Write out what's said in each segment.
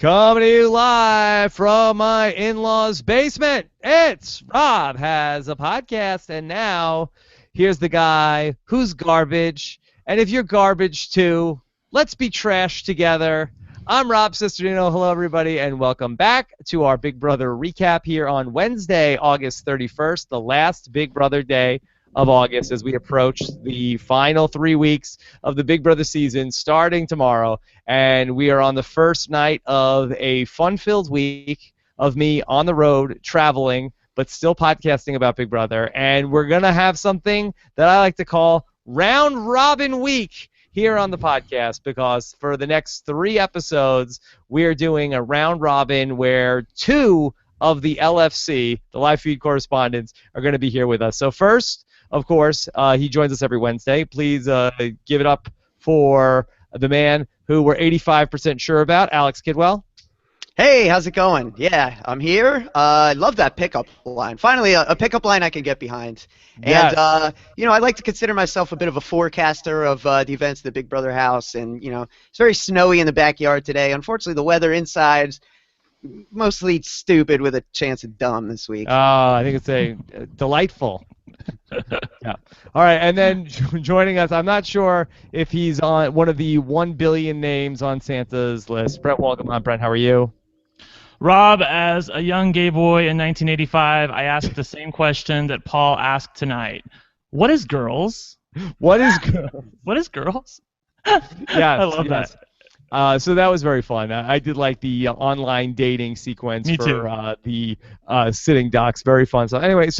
Coming to you live from my in-laws' basement. It's Rob Has a Podcast, and now here's the guy who's garbage. And if you're garbage too, let's be trash together. I'm Rob Cesternino. Hello, everybody, and welcome back to our Big Brother recap here on Wednesday, August 31st, the last Big Brother day of August as we approach the final 3 weeks of the Big Brother season starting tomorrow. And we are on the first night of a fun-filled week of me on the road traveling, but still podcasting about Big Brother. And we're going to have something that I like to call Round Robin Week here on the podcast, because for the next 3 episodes, we are doing a round robin where 2 of the LFC, the live feed correspondents, are going to be here with us. So first, of course, he joins us every Wednesday. Please give it up for the man who we're 85% sure about, Alex Kidwell. Hey, how's it going? Yeah, I'm here. I love that pickup line. Finally, a pickup line I can get behind. Yes. And, I like to consider myself a bit of a forecaster of the events at the Big Brother house. And, it's very snowy in the backyard today. Unfortunately, the weather inside's mostly stupid with a chance of dumb this week. Oh, I think it's a delightful. Yeah. All right, and then joining us, I'm not sure if he's on one of the 1 billion names on Santa's list. Brent, welcome on. Brent, how are you? Rob, as a young gay boy in 1985, I asked the same question that Paul asked tonight. What is girls? What is girls? What is girls? Yes, I love yes. that. So that was very fun. I did like the online dating sequence Me for too. The sitting ducks. Very fun. So anyway,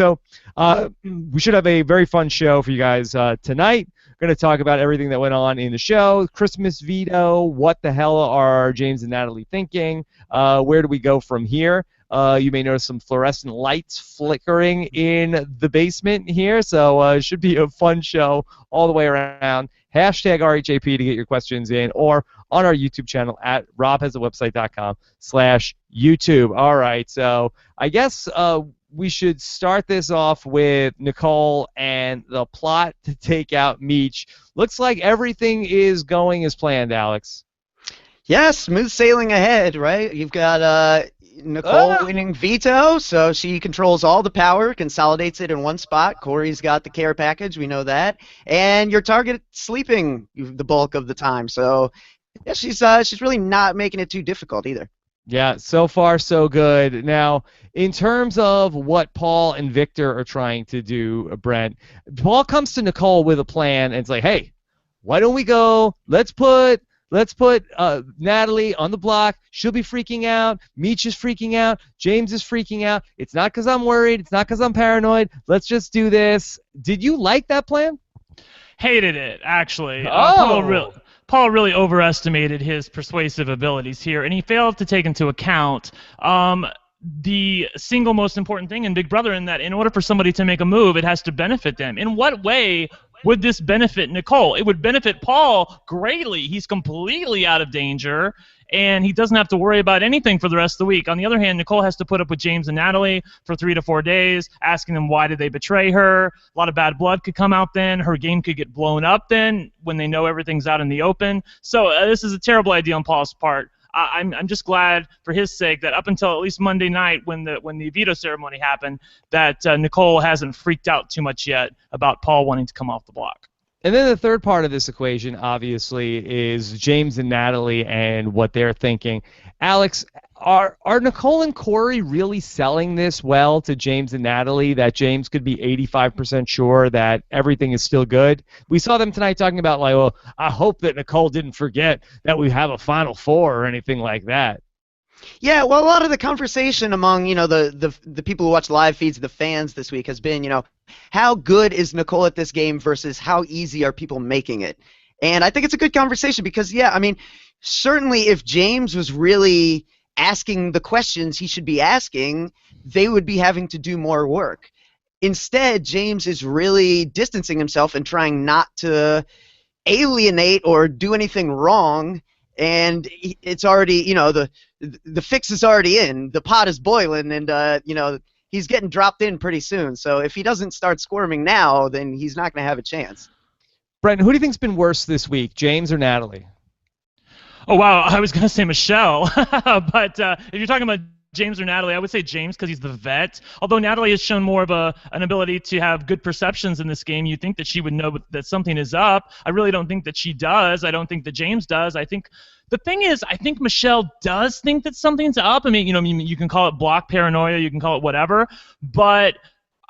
we should have a very fun show for you guys tonight. We're going to talk about everything that went on in the show, Christmas veto, what the hell are James and Natalie thinking, where do we go from here? You may notice some fluorescent lights flickering in the basement here, so it should be a fun show all the way around. Hashtag RHAP to get your questions in, or on our YouTube channel at robhasawebsite.com/YouTube. All right, so I guess we should start this off with Nicole and the plot to take out Meech. Looks like everything is going as planned, Alex. Yeah, smooth sailing ahead, right? You've got Nicole winning veto, so she controls all the power, consolidates it in one spot. Corey's got the care package, we know that. And your target sleeping the bulk of the time, so yeah, she's really not making it too difficult either. Yeah, so far so good. Now, in terms of what Paul and Victor are trying to do, Brent, Paul comes to Nicole with a plan, and it's like, hey, why don't we go, let's put Natalie on the block. She'll be freaking out. Meech is freaking out. James is freaking out. It's not because I'm worried. It's not because I'm paranoid. Let's just do this. Did you like that plan? Hated it, actually. Oh. Paul really overestimated his persuasive abilities here, and he failed to take into account the single most important thing in Big Brother, in that in order for somebody to make a move, it has to benefit them. In what way would this benefit Nicole? It would benefit Paul greatly. He's completely out of danger, and he doesn't have to worry about anything for the rest of the week. On the other hand, Nicole has to put up with James and Natalie for 3 to 4 days, asking them why did they betray her. A lot of bad blood could come out then. Her game could get blown up then when they know everything's out in the open. So this is a terrible idea on Paul's part. I'm just glad for his sake that up until at least Monday night when the veto ceremony happened, that Nicole hasn't freaked out too much yet about Paul wanting to come off the block. And then the third part of this equation, obviously, is James and Natalie and what they're thinking. Alex, are Nicole and Corey really selling this well to James and Natalie, that James could be 85% sure that everything is still good? We saw them tonight talking about, like, well, I hope that Nicole didn't forget that we have a Final Four or anything like that. Yeah, well, a lot of the conversation among, the people who watch live feeds, the fans this week, has been, how good is Nicole at this game versus how easy are people making it? And I think it's a good conversation because, yeah, I mean, certainly if James was really asking the questions he should be asking, they would be having to do more work. Instead, James is really distancing himself and trying not to alienate or do anything wrong, and it's already, the fix is already in, the pot is boiling, and he's getting dropped in pretty soon. So if he doesn't start squirming now, then he's not going to have a chance. Brent, who do you think's been worse this week, James or Natalie? Oh, wow. I was going to say Michelle. But if you're talking about James or Natalie, I would say James because he's the vet. Although Natalie has shown more of an ability to have good perceptions in this game, you'd think that she would know that something is up. I really don't think that she does. I don't think that James does. I think the thing is, I think Michelle does think that something's up. I mean, you can call it block paranoia, you can call it whatever, but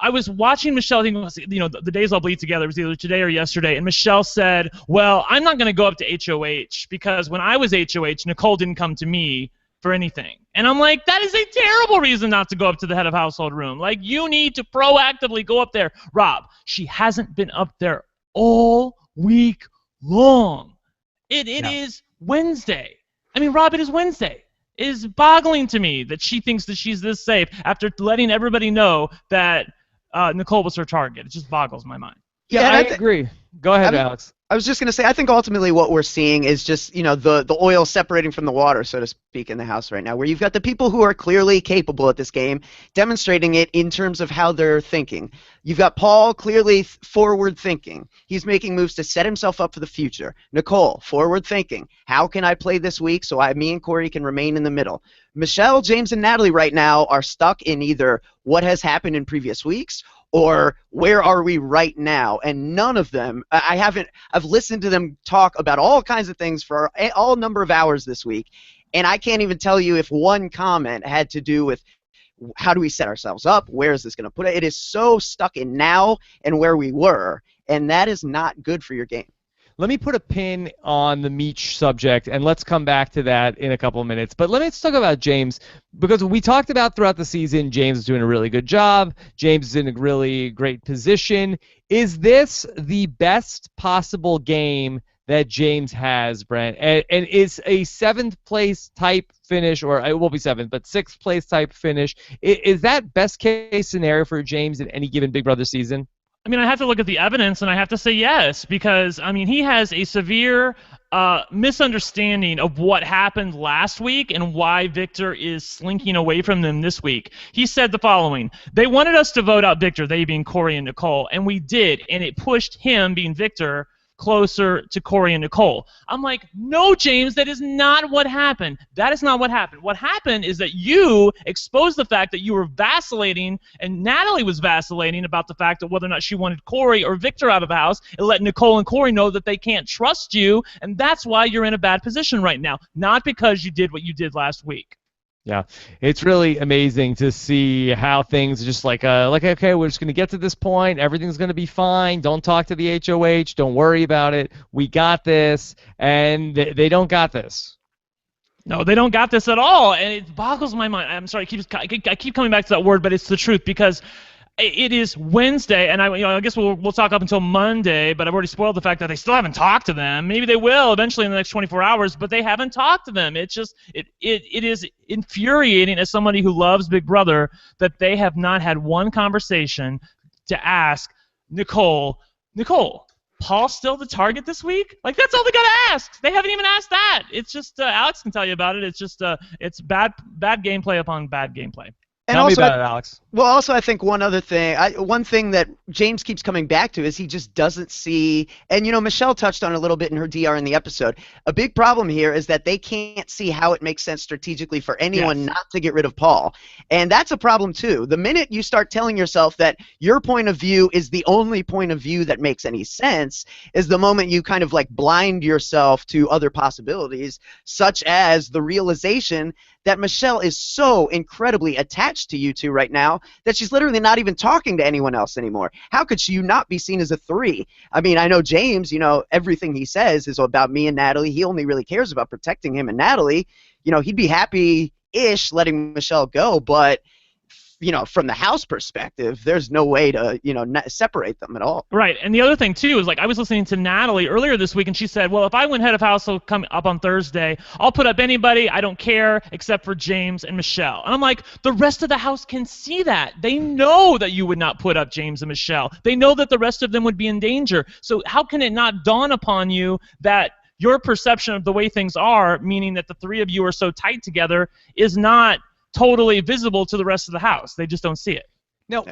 I was watching Michelle, I think it was, the days all bleed together. It was either today or yesterday, and Michelle said, well, I'm not going to go up to HOH because when I was HOH, Nicole didn't come to me for anything. And I'm like, that is a terrible reason not to go up to the head of household room. Like, you need to proactively go up there. Rob, she hasn't been up there all week long. It is Wednesday. I mean, Rob, it is Wednesday. It is boggling to me that she thinks that she's this safe after letting everybody know that Nicole was her target. It just boggles my mind. Yeah, I agree. Go ahead, Alex. I was just going to say, I think ultimately what we're seeing is just, the oil separating from the water, so to speak, in the house right now, where you've got the people who are clearly capable at this game demonstrating it in terms of how they're thinking. You've got Paul clearly forward thinking. He's making moves to set himself up for the future. Nicole, forward thinking. How can I play this week so me and Corey can remain in the middle? Michelle, James, and Natalie right now are stuck in either what has happened in previous weeks or where are we right now? And none of them, I've listened to them talk about all kinds of things for all number of hours this week, and I can't even tell you if one comment had to do with how do we set ourselves up, where is this going to put it? It is so stuck in now and where we were, and that is not good for your game. Let me put a pin on the Meech subject, and let's come back to that in a couple of minutes. But let's talk about James, because we talked about throughout the season, James is doing a really good job. James is in a really great position. Is this the best possible game that James has, Brent? And is a 7th place type finish, or it won't be 7th, but 6th place type finish, is that best case scenario for James in any given Big Brother season? I mean, I have to look at the evidence, and I have to say yes, because, I mean, he has a severe misunderstanding of what happened last week and why Victor is slinking away from them this week. He said the following: they wanted us to vote out Victor, they being Corey and Nicole, and we did, and it pushed him, being Victor, closer to Corey and Nicole. I'm like, no, James, that is not what happened. That is not what happened. What happened is that you exposed the fact that you were vacillating, and Natalie was vacillating about the fact that whether or not she wanted Corey or Victor out of the house, and let Nicole and Corey know that they can't trust you, and that's why you're in a bad position right now, not because you did what you did last week. Yeah, it's really amazing to see how things are just like okay, we're just going to get to this point. Everything's going to be fine. Don't talk to the HOH. Don't worry about it. We got this. And they don't got this. No, they don't got this at all. And it boggles my mind. I'm sorry, I keep coming back to that word, but it's the truth, because it is Wednesday, and I guess we'll talk up until Monday, but I've already spoiled the fact that they still haven't talked to them. Maybe they will eventually in the next 24 hours, but they haven't talked to them. It's just it is infuriating as somebody who loves Big Brother that they have not had one conversation to ask Nicole, Paul's still the target this week? Like, that's all they got to ask. They haven't even asked that. It's just Alex can tell you about it. It's just it's bad gameplay upon bad gameplay. Tell me about it, Alex. Well, also, I think one thing that James keeps coming back to is he just doesn't see, and Michelle touched on it a little bit in her DR in the episode. A big problem here is that they can't see how it makes sense strategically for anyone not to get rid of Paul. And that's a problem too. The minute you start telling yourself that your point of view is the only point of view that makes any sense is the moment you kind of like blind yourself to other possibilities, such as the realization that Michelle is so incredibly attached to you two right now that she's literally not even talking to anyone else anymore. How could you not be seen as a 3? I mean, I know James, everything he says is about me and Natalie. He only really cares about protecting him and Natalie. He'd be happy-ish letting Michelle go, but from the house perspective, there's no way to, separate them at all. Right, and the other thing, too, is, like, I was listening to Natalie earlier this week, and she said, well, if I win head of household come up on Thursday, I'll put up anybody, I don't care, except for James and Michelle. And I'm like, the rest of the house can see that. They know that you would not put up James and Michelle. They know that the rest of them would be in danger. So how can it not dawn upon you that your perception of the way things are, meaning that the 3 of you are so tight together, is not totally visible to the rest of the house? They just don't see it. Now,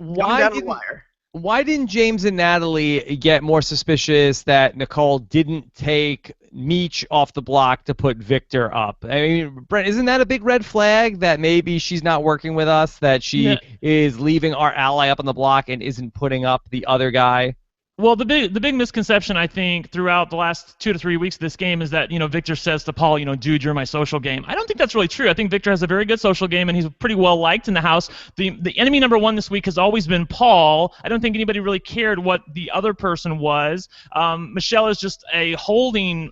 why didn't James and Natalie get more suspicious that Nicole didn't take Meech off the block to put Victor up. I mean, Brent, isn't that a big red flag that maybe she's not working with us, that she is leaving our ally up on the block and isn't putting up the other guy? Well, the big misconception, I think, throughout the last 2 to 3 weeks of this game is that, Victor says to Paul, dude, you're my social game. I don't think that's really true. I think Victor has a very good social game, and he's pretty well liked in the house. The enemy number one this week has always been Paul. I don't think anybody really cared what the other person was. Michelle is just a holding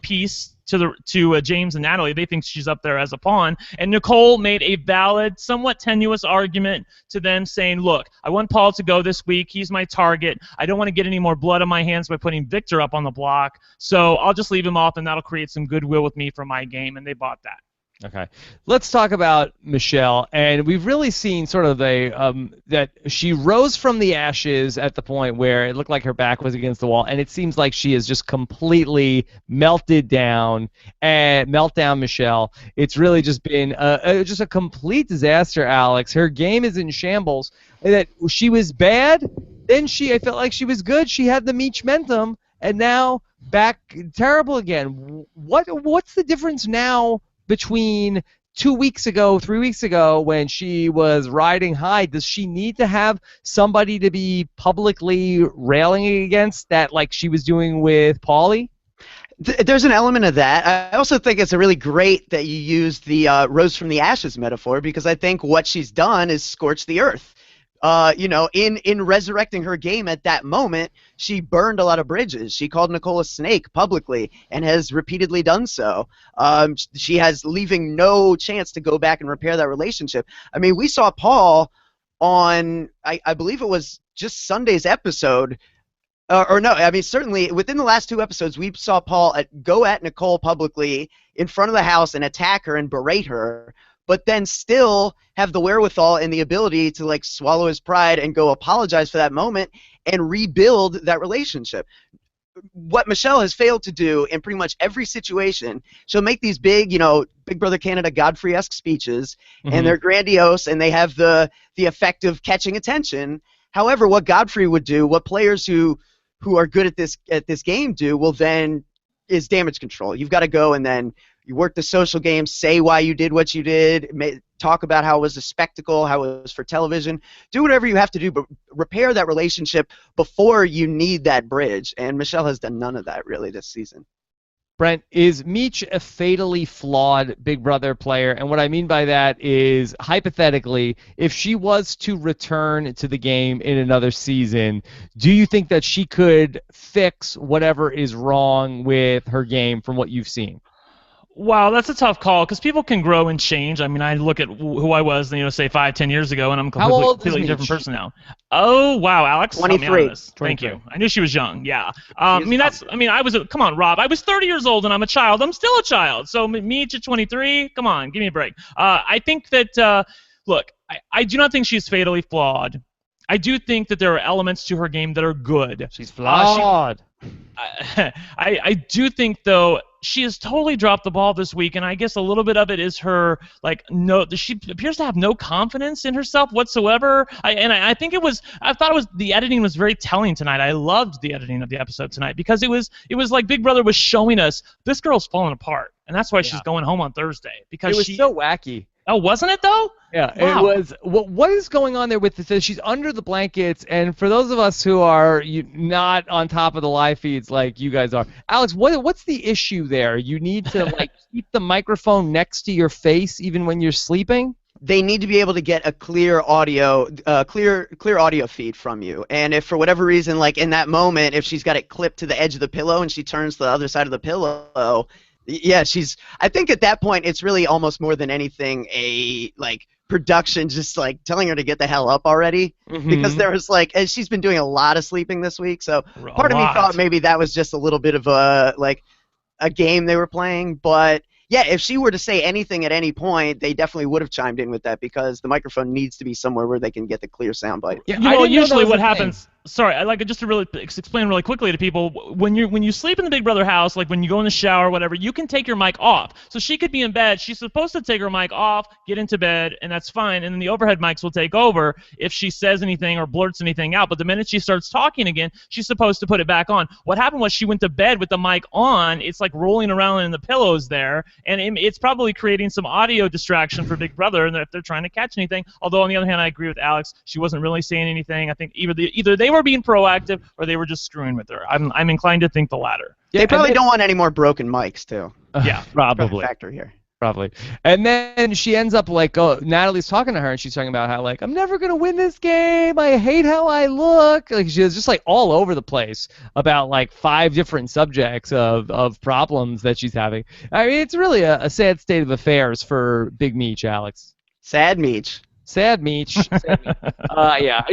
piece to James and Natalie. They think she's up there as a pawn. And Nicole made a valid, somewhat tenuous argument to them saying, look, I want Paul to go this week. He's my target. I don't want to get any more blood on my hands by putting Victor up on the block. So I'll just leave him off, and that'll create some goodwill with me for my game. And they bought that. Okay, let's talk about Michelle, and we've really seen sort of that she rose from the ashes at the point where it looked like her back was against the wall, and it seems like she has just completely melted down. And meltdown Michelle, it's really just been just a complete disaster, Alex. Her game is in shambles. That she was bad, then I felt like she was good. She had the Meech momentum, and now back terrible again. What's the difference now between 2 weeks ago, 3 weeks ago, when she was riding high? Does she need to have somebody to be publicly railing against that, like she was doing with Paulie? There's an element of that. I also think it's really great that you use the rose from the ashes metaphor, because I think what she's done is scorch the earth. In resurrecting her game at that moment, she burned a lot of bridges. She called Nicole a snake publicly and has repeatedly done so. She has leaving no chance to go back and repair that relationship. I mean, we saw Paul on, I believe it was just Sunday's episode, certainly within the last 2 episodes, we saw Paul go at Nicole publicly in front of the house and attack her and berate her, but then still have the wherewithal and the ability to swallow his pride and go apologize for that moment and rebuild that relationship. What Michelle has failed to do in pretty much every situation, she'll make these big, Big Brother Canada Godfrey-esque speeches, and they're grandiose, and they have the effect of catching attention. However, what Godfrey would do, what players who are good at this game do, is damage control. You've got to go and then you work the social game, say why you did what you did, talk about how it was a spectacle, how it was for television. Do whatever you have to do, but repair that relationship before you need that bridge. And Michelle has done none of that really this season. Brent, is Meech a fatally flawed Big Brother player? And what I mean by that is, hypothetically, if she was to return to the game in another season, do you think that she could fix whatever is wrong with her game from what you've seen? Wow, that's a tough call, because people can grow and change. I mean, I look at who I was, say 5-10 years ago, and I'm a completely different person now. Oh, wow, Alex. 23. Thank you. I knew she was young. Yeah. Come on, Rob. I was 30 years old, and I'm a child. I'm still a child. So me at 23, come on, give me a break. I think that, look, I do not think she's fatally flawed. I do think that there are elements to her game that are good. She's flawed. I do think, though, she has totally dropped the ball this week, and I guess a little bit of it is her, she appears to have no confidence in herself whatsoever. I thought the editing was very telling tonight. I loved the editing of the episode tonight, because it was like Big Brother was showing us this girl's falling apart, and that's why she's going home on Thursday. Because it was so wacky. Oh, wasn't it though? Yeah, wow. It was. What is going on there with this? She's under the blankets, and for those of us who are not on top of the live feeds like you guys are, Alex, what's the issue there? You need to keep the microphone next to your face even when you're sleeping? They need to be able to get a clear audio feed from you. And if for whatever reason, in that moment, if she's got it clipped to the edge of the pillow and she turns to the other side of the pillow. Yeah, I think at that point it's really almost more than anything a production just telling her to get the hell up already, because there was and she's been doing a lot of sleeping this week, so part of me thought maybe that was just a little bit of a game they were playing. But yeah, if she were to say anything at any point, they definitely would have chimed in with that, because the microphone needs to be somewhere where they can get the clear soundbite. Yeah, usually what happens. sorry, I like just to really explain really quickly to people, when you sleep in the Big Brother house, like when you go in the shower or whatever, you can take your mic off. So she could be in bed, she's supposed to take her mic off, get into bed, and that's fine, and then the overhead mics will take over if she says anything or blurts anything out. But the minute she starts talking again, she's supposed to put it back on. What happened was she went to bed with the mic on. It's like rolling around in the pillows there, and it's probably creating some audio distraction for Big Brother, and if they're trying to catch anything. Although on the other hand, I agree with Alex, she wasn't really saying anything. I think either they were being proactive or they were just screwing with her. I'm inclined to think the latter. Yeah, they probably don't want any more broken mics too. Yeah, probably. Factor here. Probably. And then she ends up like, Natalie's talking to her, and she's talking about how, like, I'm never going to win this game. I hate how I look. Like, she was just, like, all over the place about, like, 5 different subjects of problems that she's having. I mean, it's really a sad state of affairs for Big Meech, Alex. Sad Meech. Sad Meech. I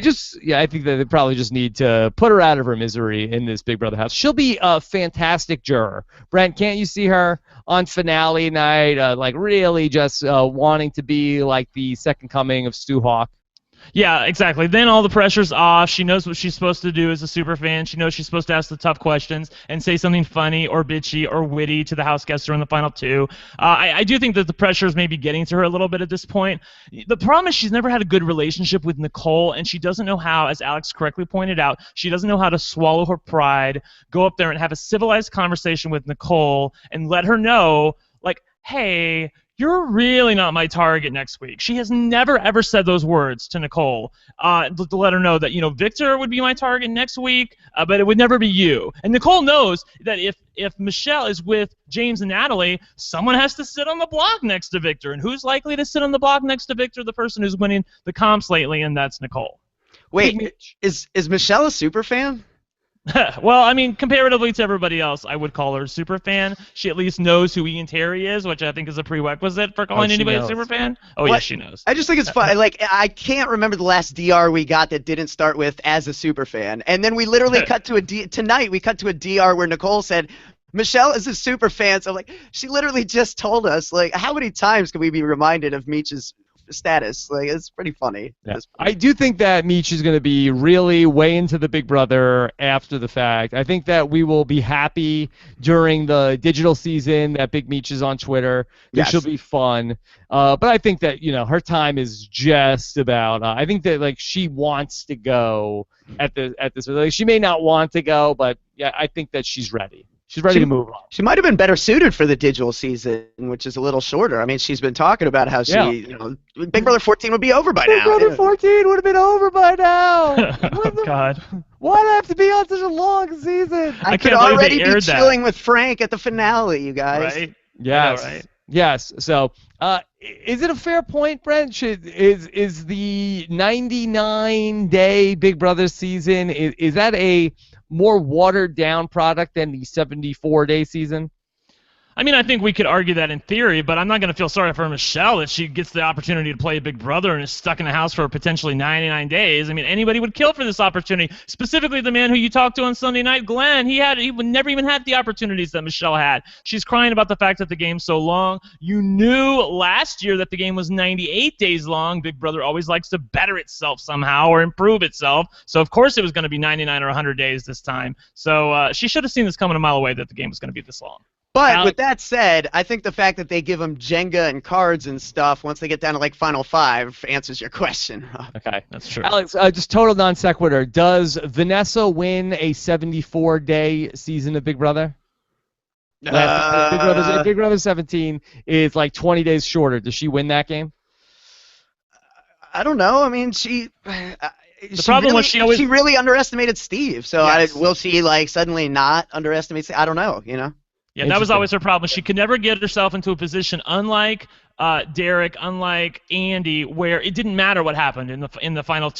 think that they probably just need to put her out of her misery in this Big Brother house. She'll be a fantastic juror. Brent, can't you see her on finale night, like really just wanting to be like the second coming of Stu Hawk? Yeah, exactly. Then all the pressure's off. She knows what she's supposed to do as a super fan. She knows she's supposed to ask the tough questions and say something funny or bitchy or witty to the house guests during the final 2. I do think that the pressure is maybe getting to her a little bit at this point. The problem is she's never had a good relationship with Nicole, and she doesn't know how, as Alex correctly pointed out, she doesn't know how to swallow her pride, go up there and have a civilized conversation with Nicole and let her know, like, hey, you're really not my target next week. She has never, ever said those words to Nicole to let her know that, Victor would be my target next week, but it would never be you. And Nicole knows that if Michelle is with James and Natalie, someone has to sit on the block next to Victor. And who's likely to sit on the block next to Victor? The person who's winning the comps lately, and that's Nicole. Wait, is Michelle a super fan? Well, I mean, comparatively to everybody else, I would call her a super fan. She at least knows who Ian Terry is, which I think is a prerequisite for calling anybody a super fan. Oh, yes, she knows. I just think it's fun. Like, I can't remember the last DR we got that didn't start with "as a super fan," and then we literally cut to tonight. We cut to a DR where Nicole said, Michelle is a super fan. So, like, she literally just told us, like, how many times can we be reminded of Meech's status? Like, it's pretty funny. Yeah. I do think that Meech is going to be really way into the Big Brother after the fact. I think that we will be happy during the digital season that Big Meech is on Twitter. Yes. She'll be fun. But I think that, her time is just about, I think that, like, she wants to go at this. Like, she may not want to go, but yeah, I think that she's ready. She's ready to move on. She might have been better suited for the digital season, which is a little shorter. I mean, she's been talking about how Big Brother 14 would be over by now. Big Brother 14 would have been over by now. Oh, God. Why'd I have to be on such a long season? I could already be chilling with Frank at the finale, you guys. Right? Yes. Yeah, right. Yes. So, is it a fair point, Brent? Is the 99-day Big Brother season, is that a more watered-down product than the 74-day season? I mean, I think we could argue that in theory, but I'm not going to feel sorry for Michelle if she gets the opportunity to play Big Brother and is stuck in the house for potentially 99 days. I mean, anybody would kill for this opportunity, specifically the man who you talked to on Sunday night, Glenn. He would never even had the opportunities that Michelle had. She's crying about the fact that the game's so long. You knew last year that the game was 98 days long. Big Brother always likes to better itself somehow or improve itself. So, of course, it was going to be 99 or 100 days this time. So she should have seen this coming a mile away that the game was going to be this long. But with that said, I think the fact that they give them Jenga and cards and stuff once they get down to, like, Final 5 answers your question. Okay, that's true. Alex, just total non sequitur. Does Vanessa win a 74-day season of Big Brother? Big Brother 17 is like 20 days shorter. Does she win that game? I don't know. I mean, she really underestimated Steve. So yes. Will she, like, suddenly not underestimate Steve? I don't know, Yeah, that was always her problem. She could never get herself into a position, unlike Derek, unlike Andy, where it didn't matter what happened in the final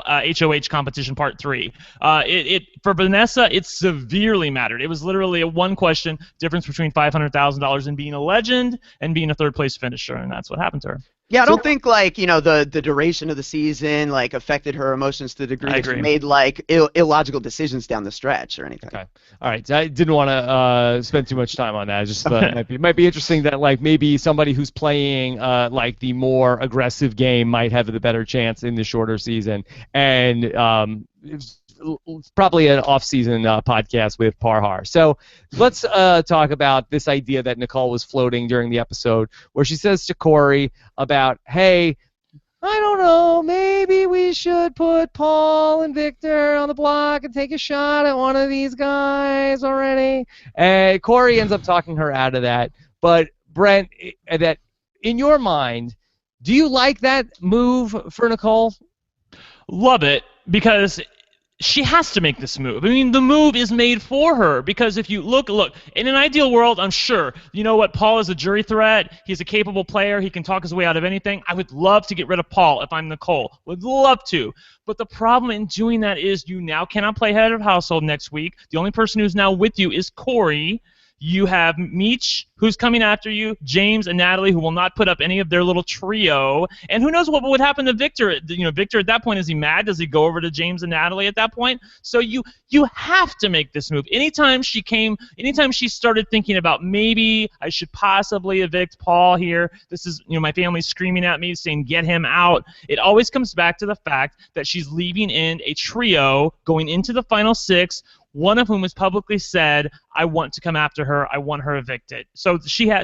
HOH competition part 3. For Vanessa, it severely mattered. It was literally a one-question difference between $500,000 and being a legend and being a third-place finisher, and that's what happened to her. Yeah, I don't think, like, the duration of the season, like, affected her emotions to the degree that she made, like, illogical decisions down the stretch or anything. Okay. All right. I didn't want to spend too much time on that. I just it might be interesting that, like, maybe somebody who's playing, like, the more aggressive game might have the better chance in the shorter season. And probably an off-season podcast with Parhar. So let's talk about this idea that Nicole was floating during the episode, where she says to Corey about, hey, I don't know, maybe we should put Paul and Victor on the block and take a shot at one of these guys already. And Corey ends up talking her out of that. But Brent, that in your mind, do you like that move for Nicole? Love it, because she has to make this move. I mean, the move is made for her, because if you look, in an ideal world, I'm sure, you know what, Paul is a jury threat. He's a capable player. He can talk his way out of anything. I would love to get rid of Paul if I'm Nicole. Would love to. But the problem in doing that is you now cannot play head of household next week. The only person who's now with you is Corey. You have Meech, who's coming after you, James and Natalie, who will not put up any of their little trio. And who knows what would happen to Victor. You know, Victor at that point, is he mad? Does he go over to James and Natalie at that point? So you have to make this move. Anytime she started thinking about maybe I should possibly evict Paul here, this is, you know, my family's screaming at me saying get him out. It always comes back to the fact that she's leaving in a trio going into the final 6, one of whom has publicly said, I want to come after her, I want her evicted. So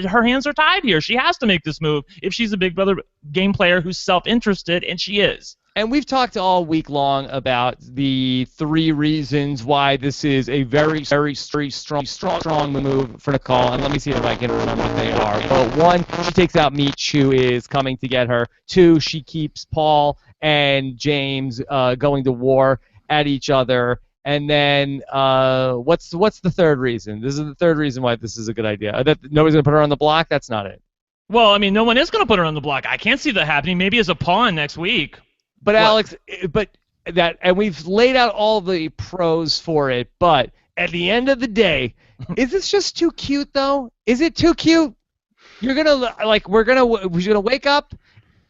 her hands are tied here. She has to make this move if she's a Big Brother game player who's self-interested, and she is. And we've talked all week long about the 3 reasons why this is a very, very strong move for Nicole. And let me see if I can remember what they are. But 1, she takes out Meech, who is coming to get her. 2, she keeps Paul and James going to war at each other. And then what's the 3rd reason? This is the 3rd reason why this is a good idea. That nobody's going to put her on the block? That's not it. Well, I mean, no one is going to put her on the block. I can't see that happening. Maybe as a pawn next week. But Alex, and we've laid out all the pros for it, but at the end of the day, is this just too cute though? Is it too cute? You're gonna we're gonna wake up,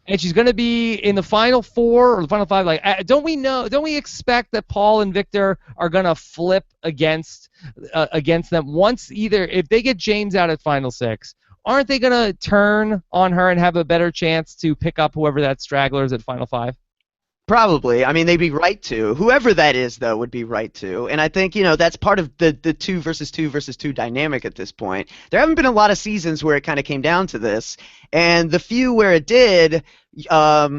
and she's gonna be in the final 4 or the final 5. Don't we expect that Paul and Victor are gonna flip against them once, either if they get James out at final 6? Aren't they gonna turn on her and have a better chance to pick up whoever that straggler is at final 5? Probably. I mean, they'd be right to. Whoever that is, though, would be right to. And I think, you know, that's part of the 2 versus 2 versus 2 dynamic at this point. There haven't been a lot of seasons where it kind of came down to this. And the few where it did, I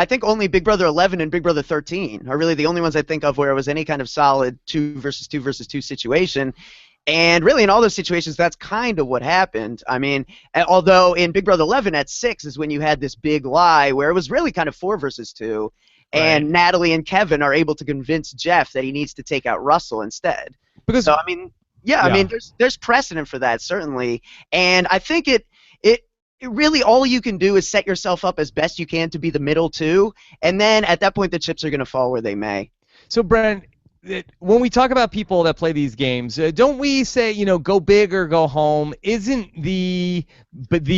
think only Big Brother 11 and Big Brother 13 are really the only ones I think of where it was any kind of solid 2 versus 2 versus 2 situation. And really, in all those situations, that's kind of what happened. I mean, although in Big Brother 11 at 6 is when you had this big lie where it was really kind of 4 versus 2, and Natalie and Kevin are able to convince Jeff that he needs to take out Russell instead. So, I mean, I mean, there's precedent for that, certainly. And I think it really, all you can do is set yourself up as best you can to be the middle 2, and then at that point, the chips are going to fall where they may. So, Brent, when we talk about people that play these games, don't we say, you know, go big or go home? Isn't the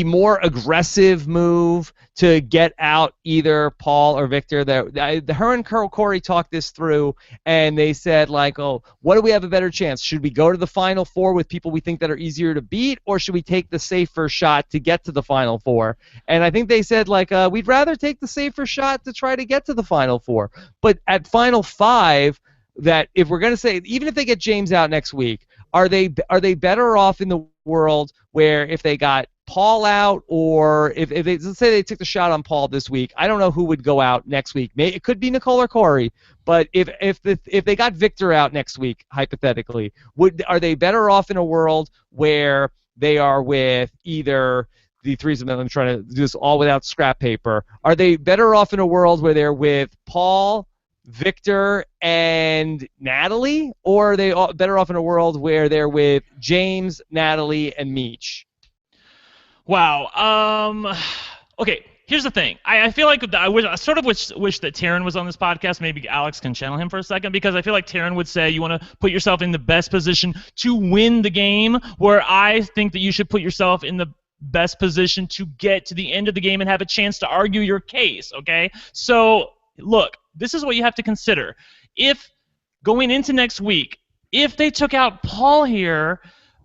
more aggressive move to get out either Paul or Victor? Her and Corey talked this through, and they said, like, oh, what do we have a better chance? Should we go to the final 4 with people we think that are easier to beat, or should we take the safer shot to get to the final 4? And I think they said, like, we'd rather take the safer shot to try to get to the final 4. But at final 5, that if we're going to say, even if they get James out next week, are they better off in the world where if they got Paul out, or if they, let's say they took the shot on Paul this week, I don't know who would go out next week. It could be Nicole or Corey, but if they got Victor out next week, hypothetically, are they better off in a world where they are with either the 3 of them? I'm trying to do this all without scrap paper. Are they better off in a world where they're with Paul, Victor, and Natalie, or are they better off in a world where they're with James, Natalie, and Meech? Wow. Okay, here's the thing. I feel like I sort of wish that Taran was on this podcast. Maybe Alex can channel him for a second, because I feel like Taran would say you want to put yourself in the best position to win the game, where I think that you should put yourself in the best position to get to the end of the game and have a chance to argue your case, okay? So, look, this is what you have to consider. If, going into next week, if they took out Paul here,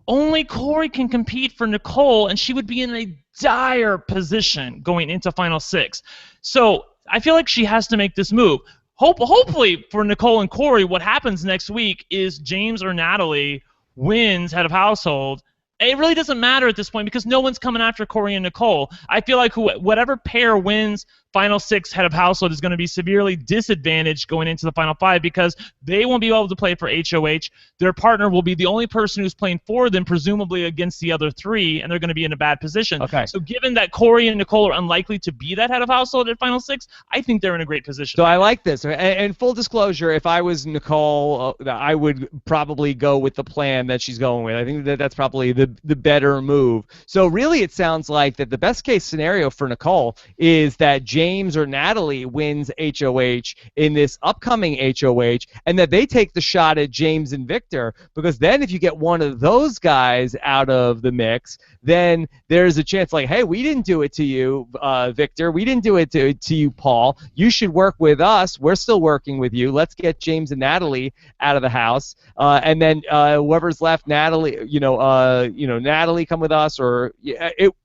only Corey can compete for Nicole, and she would be in a dire position going into Final 6. So I feel like she has to make this move. hopefully for Nicole and Corey, what happens next week is James or Natalie wins head of household. It really doesn't matter at this point because no one's coming after Corey and Nicole. I feel like whatever pair wins Final 6 head of household is going to be severely disadvantaged going into the Final 5 because they won't be able to play for HOH. Their partner will be the only person who's playing for them, presumably against the other 3, and they're going to be in a bad position. Okay. So given that Corey and Nicole are unlikely to be that head of household at Final 6, I think they're in a great position. So I like this. And full disclosure, if I was Nicole, I would probably go with the plan that she's going with. I think that's probably the better move. So really it sounds like that the best case scenario for Nicole is that James or Natalie wins HOH in this upcoming HOH, and that they take the shot at James and Victor, because then if you get one of those guys out of the mix, then there's a chance like, hey, we didn't do it to you, Victor. We didn't do it to you, Paul. You should work with us. We're still working with you. Let's get James and Natalie out of the house, and then whoever's left, Natalie, Natalie come with us, or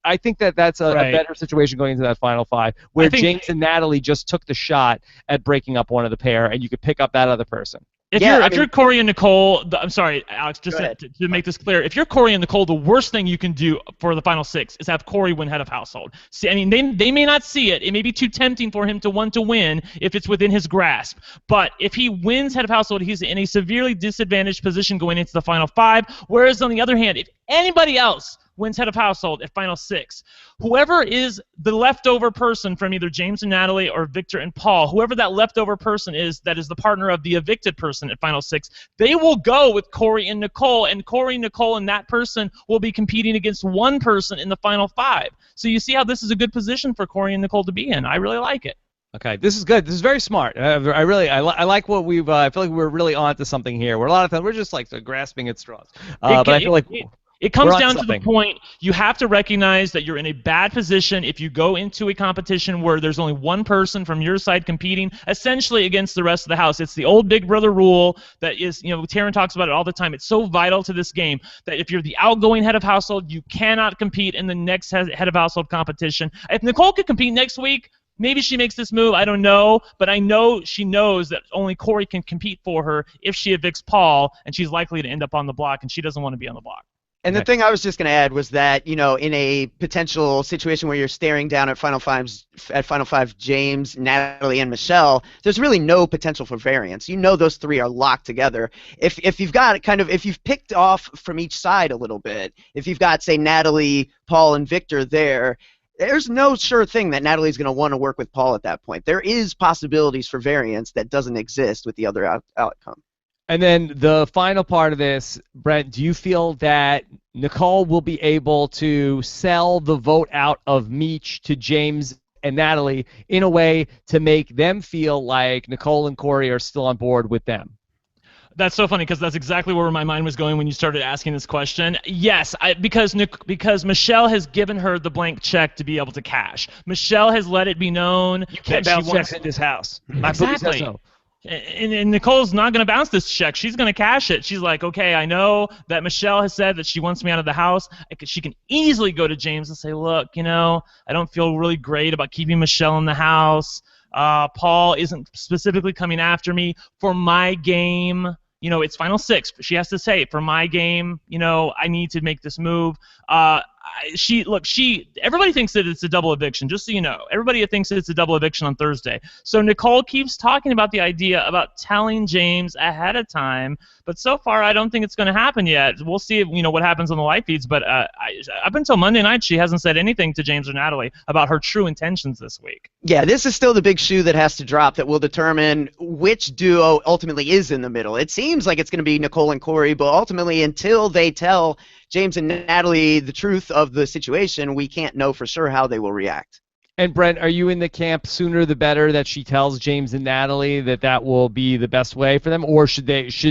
I think that's a better situation going into that Final 5, where James and Natalie just took the shot at breaking up one of the pair, and you could pick up that other person. If you're Corey and Nicole, I'm sorry, Alex, just to make this clear, if you're Corey and Nicole, the worst thing you can do for the Final 6 is have Corey win head of household. See, I mean, they may not see it. It may be too tempting for him to want to win if it's within his grasp. But if he wins head of household, he's in a severely disadvantaged position going into the Final 5. Whereas on the other hand, if anybody else wins head of household at Final 6, whoever is the leftover person from either James and Natalie or Victor and Paul, whoever that leftover person is that is the partner of the evicted person at Final 6, they will go with Corey and Nicole, and Corey, Nicole, and that person will be competing against one person in the Final 5. So you see how this is a good position for Corey and Nicole to be in. I really like it. Okay, this is good. This is very smart. I like what we've. I feel like we're really onto something here. Where a lot of times we're just like grasping at straws. But I feel like it comes down to the point you have to recognize that you're in a bad position if you go into a competition where there's only one person from your side competing essentially against the rest of the house. It's the old Big Brother rule that is, Taran talks about it all the time. It's so vital to this game that if you're the outgoing head of household, you cannot compete in the next head of household competition. If Nicole could compete next week, maybe she makes this move, I don't know, but I know she knows that only Corey can compete for her if she evicts Paul, and she's likely to end up on the block, and she doesn't want to be on the block. And the thing I was just going to add was that, in a potential situation where you're staring down at Final 5 James, Natalie, and Michelle, there's really no potential for variance. Those 3 are locked together. If you've got if you've picked off from each side a little bit, if you've got, say, Natalie, Paul, and Victor there's no sure thing that Natalie's going to want to work with Paul at that point. There is possibilities for variance that doesn't exist with the other outcome. And then the final part of this, Brent, do you feel that Nicole will be able to sell the vote out of Meech to James and Natalie in a way to make them feel like Nicole and Corey are still on board with them? That's so funny because that's exactly where my mind was going when you started asking this question. Yes, because Michelle has given her the blank check to be able to cash. Michelle has let it be known you can't bounce checks in this house. Exactly. So. And Nicole's not going to bounce this check. She's going to cash it. She's like, okay, I know that Michelle has said that she wants me out of the house. She can easily go to James and say, look, I don't feel really great about keeping Michelle in the house. Paul isn't specifically coming after me for my game. It's Final 6. She has to say, for my game, I need to make this move. Everybody thinks that it's a double eviction, just so you know. Everybody thinks that it's a double eviction on Thursday. So Nicole keeps talking about the idea about telling James ahead of time, but so far I don't think it's going to happen yet. We'll see what happens on the live feeds, but up until Monday night she hasn't said anything to James or Natalie about her true intentions this week. Yeah, this is still the big shoe that has to drop that will determine which duo ultimately is in the middle. It seems like it's going to be Nicole and Corey, but ultimately until they tell James and Natalie the truth of the situation, we can't know for sure how they will react. And Brent, are you in the camp sooner the better that she tells James and Natalie that will be the best way for them, or should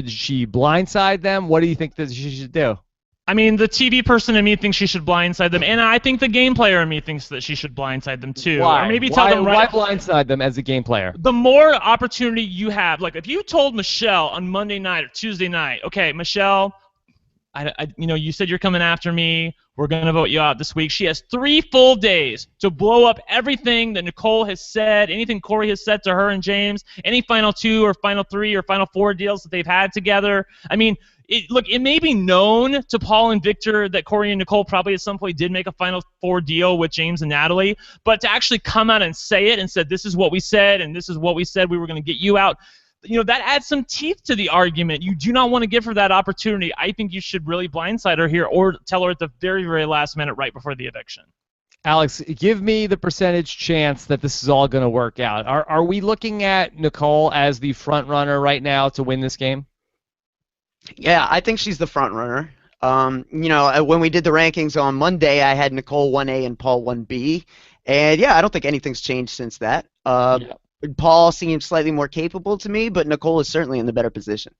she blindside them? What do you think that she should do? I mean, the TV person in me thinks she should blindside them, and I think the game player in me thinks that she should blindside them too. Why? Or maybe tell them why blindside them as a game player? The more opportunity you have, like if you told Michelle on Monday night or Tuesday night, okay, Michelle, You said you're coming after me. We're going to vote you out this week. She has 3 full days to blow up everything that Nicole has said, anything Corey has said to her and James, any final 2 or final 3 or final 4 deals that they've had together. I mean, it may be known to Paul and Victor that Corey and Nicole probably at some point did make a final 4 deal with James and Natalie, but to actually come out and say it and said, this is what we said and this is what we said, we were going to get you out, that adds some teeth to the argument. You do not want to give her that opportunity. I think you should really blindside her here or tell her at the very, very last minute right before the eviction. Alex, give me the percentage chance that this is all going to work out. Are we looking at Nicole as the front runner right now to win this game? Yeah, I think she's the front runner. When we did the rankings on Monday, I had Nicole 1A and Paul 1B. And yeah, I don't think anything's changed since that. Paul seems slightly more capable to me, but Nicole is certainly in the better position.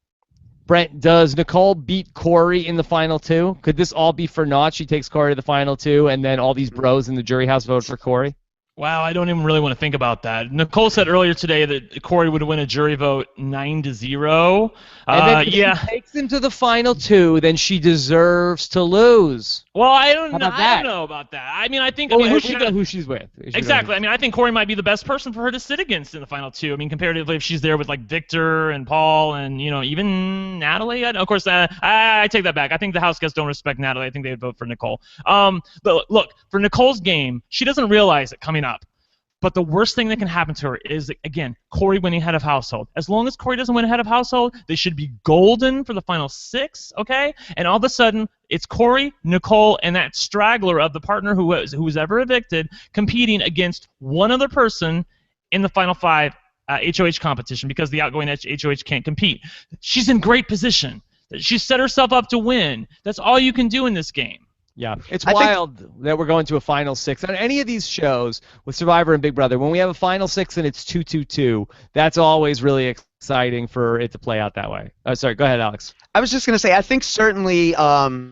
Brent, does Nicole beat Corey in the final 2? Could this all be for naught? She takes Corey to the final 2, and then all these bros in the jury house vote for Corey? Wow, I don't even really want to think about that. Nicole said earlier today that Corey would win a jury vote 9-0. And then if she takes him to the final 2, then she deserves to lose. Well, I don't know about that. I mean, I think who she's with. Exactly. I mean, I think Corey might be the best person for her to sit against in the final 2. I mean, comparatively, if she's there with like Victor and Paul and even Natalie. Of course, I take that back. I think the house guests don't respect Natalie. I think they would vote for Nicole. But look, for Nicole's game, she doesn't realize it coming up. But the worst thing that can happen to her is, again, Corey winning head of household. As long as Corey doesn't win head of household, they should be golden for the final 6, okay? And all of a sudden, it's Corey, Nicole, and that straggler of the partner who was ever evicted competing against one other person in the final 5 HOH competition because the outgoing HOH can't compete. She's in great position. She set herself up to win. That's all you can do in this game. Yeah, it's wild that we're going to a final 6. On any of these shows with Survivor and Big Brother, when we have a final 6 and it's 2-2-2, that's always really exciting for it to play out that way. Sorry, go ahead, Alex. I was just going to say, I think certainly, there's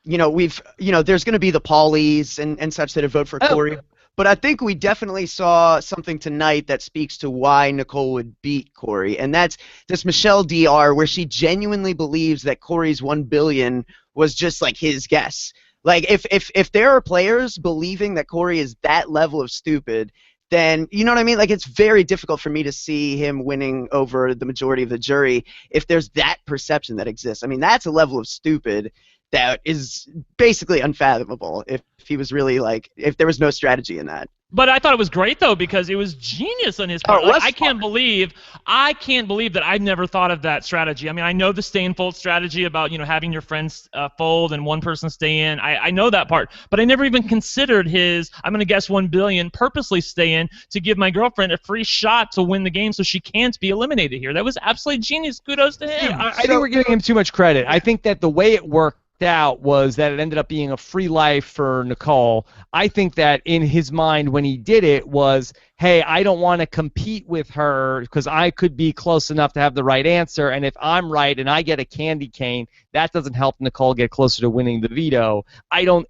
going to be the Paulies and such that have voted for Corey. But I think we definitely saw something tonight that speaks to why Nicole would beat Corey, and that's this Michelle DR, where she genuinely believes that Corey's $1 billion was just like his guess. Like if there are players believing that Corey is that level of stupid, then you know what I mean? Like it's very difficult for me to see him winning over the majority of the jury if there's that perception that exists. I mean, that's a level of stupid that is basically unfathomable if he was really if there was no strategy in that. But I thought it was great though because it was genius on his part. I can't believe that I've never thought of that strategy. I mean, I know the stay and fold strategy about having your friends fold and one person stay in. I know that part, but I never even considered his. I'm going to guess $1 billion purposely stay in to give my girlfriend a free shot to win the game so she can't be eliminated here. That was absolutely genius. Kudos to him. I think we're giving him too much credit. I think that the way it worked out was that it ended up being a free life for Nicole. I think that in his mind when he did it was, hey, I don't want to compete with her because I could be close enough to have the right answer, and if I'm right and I get a candy cane, that doesn't help Nicole get closer to winning the veto.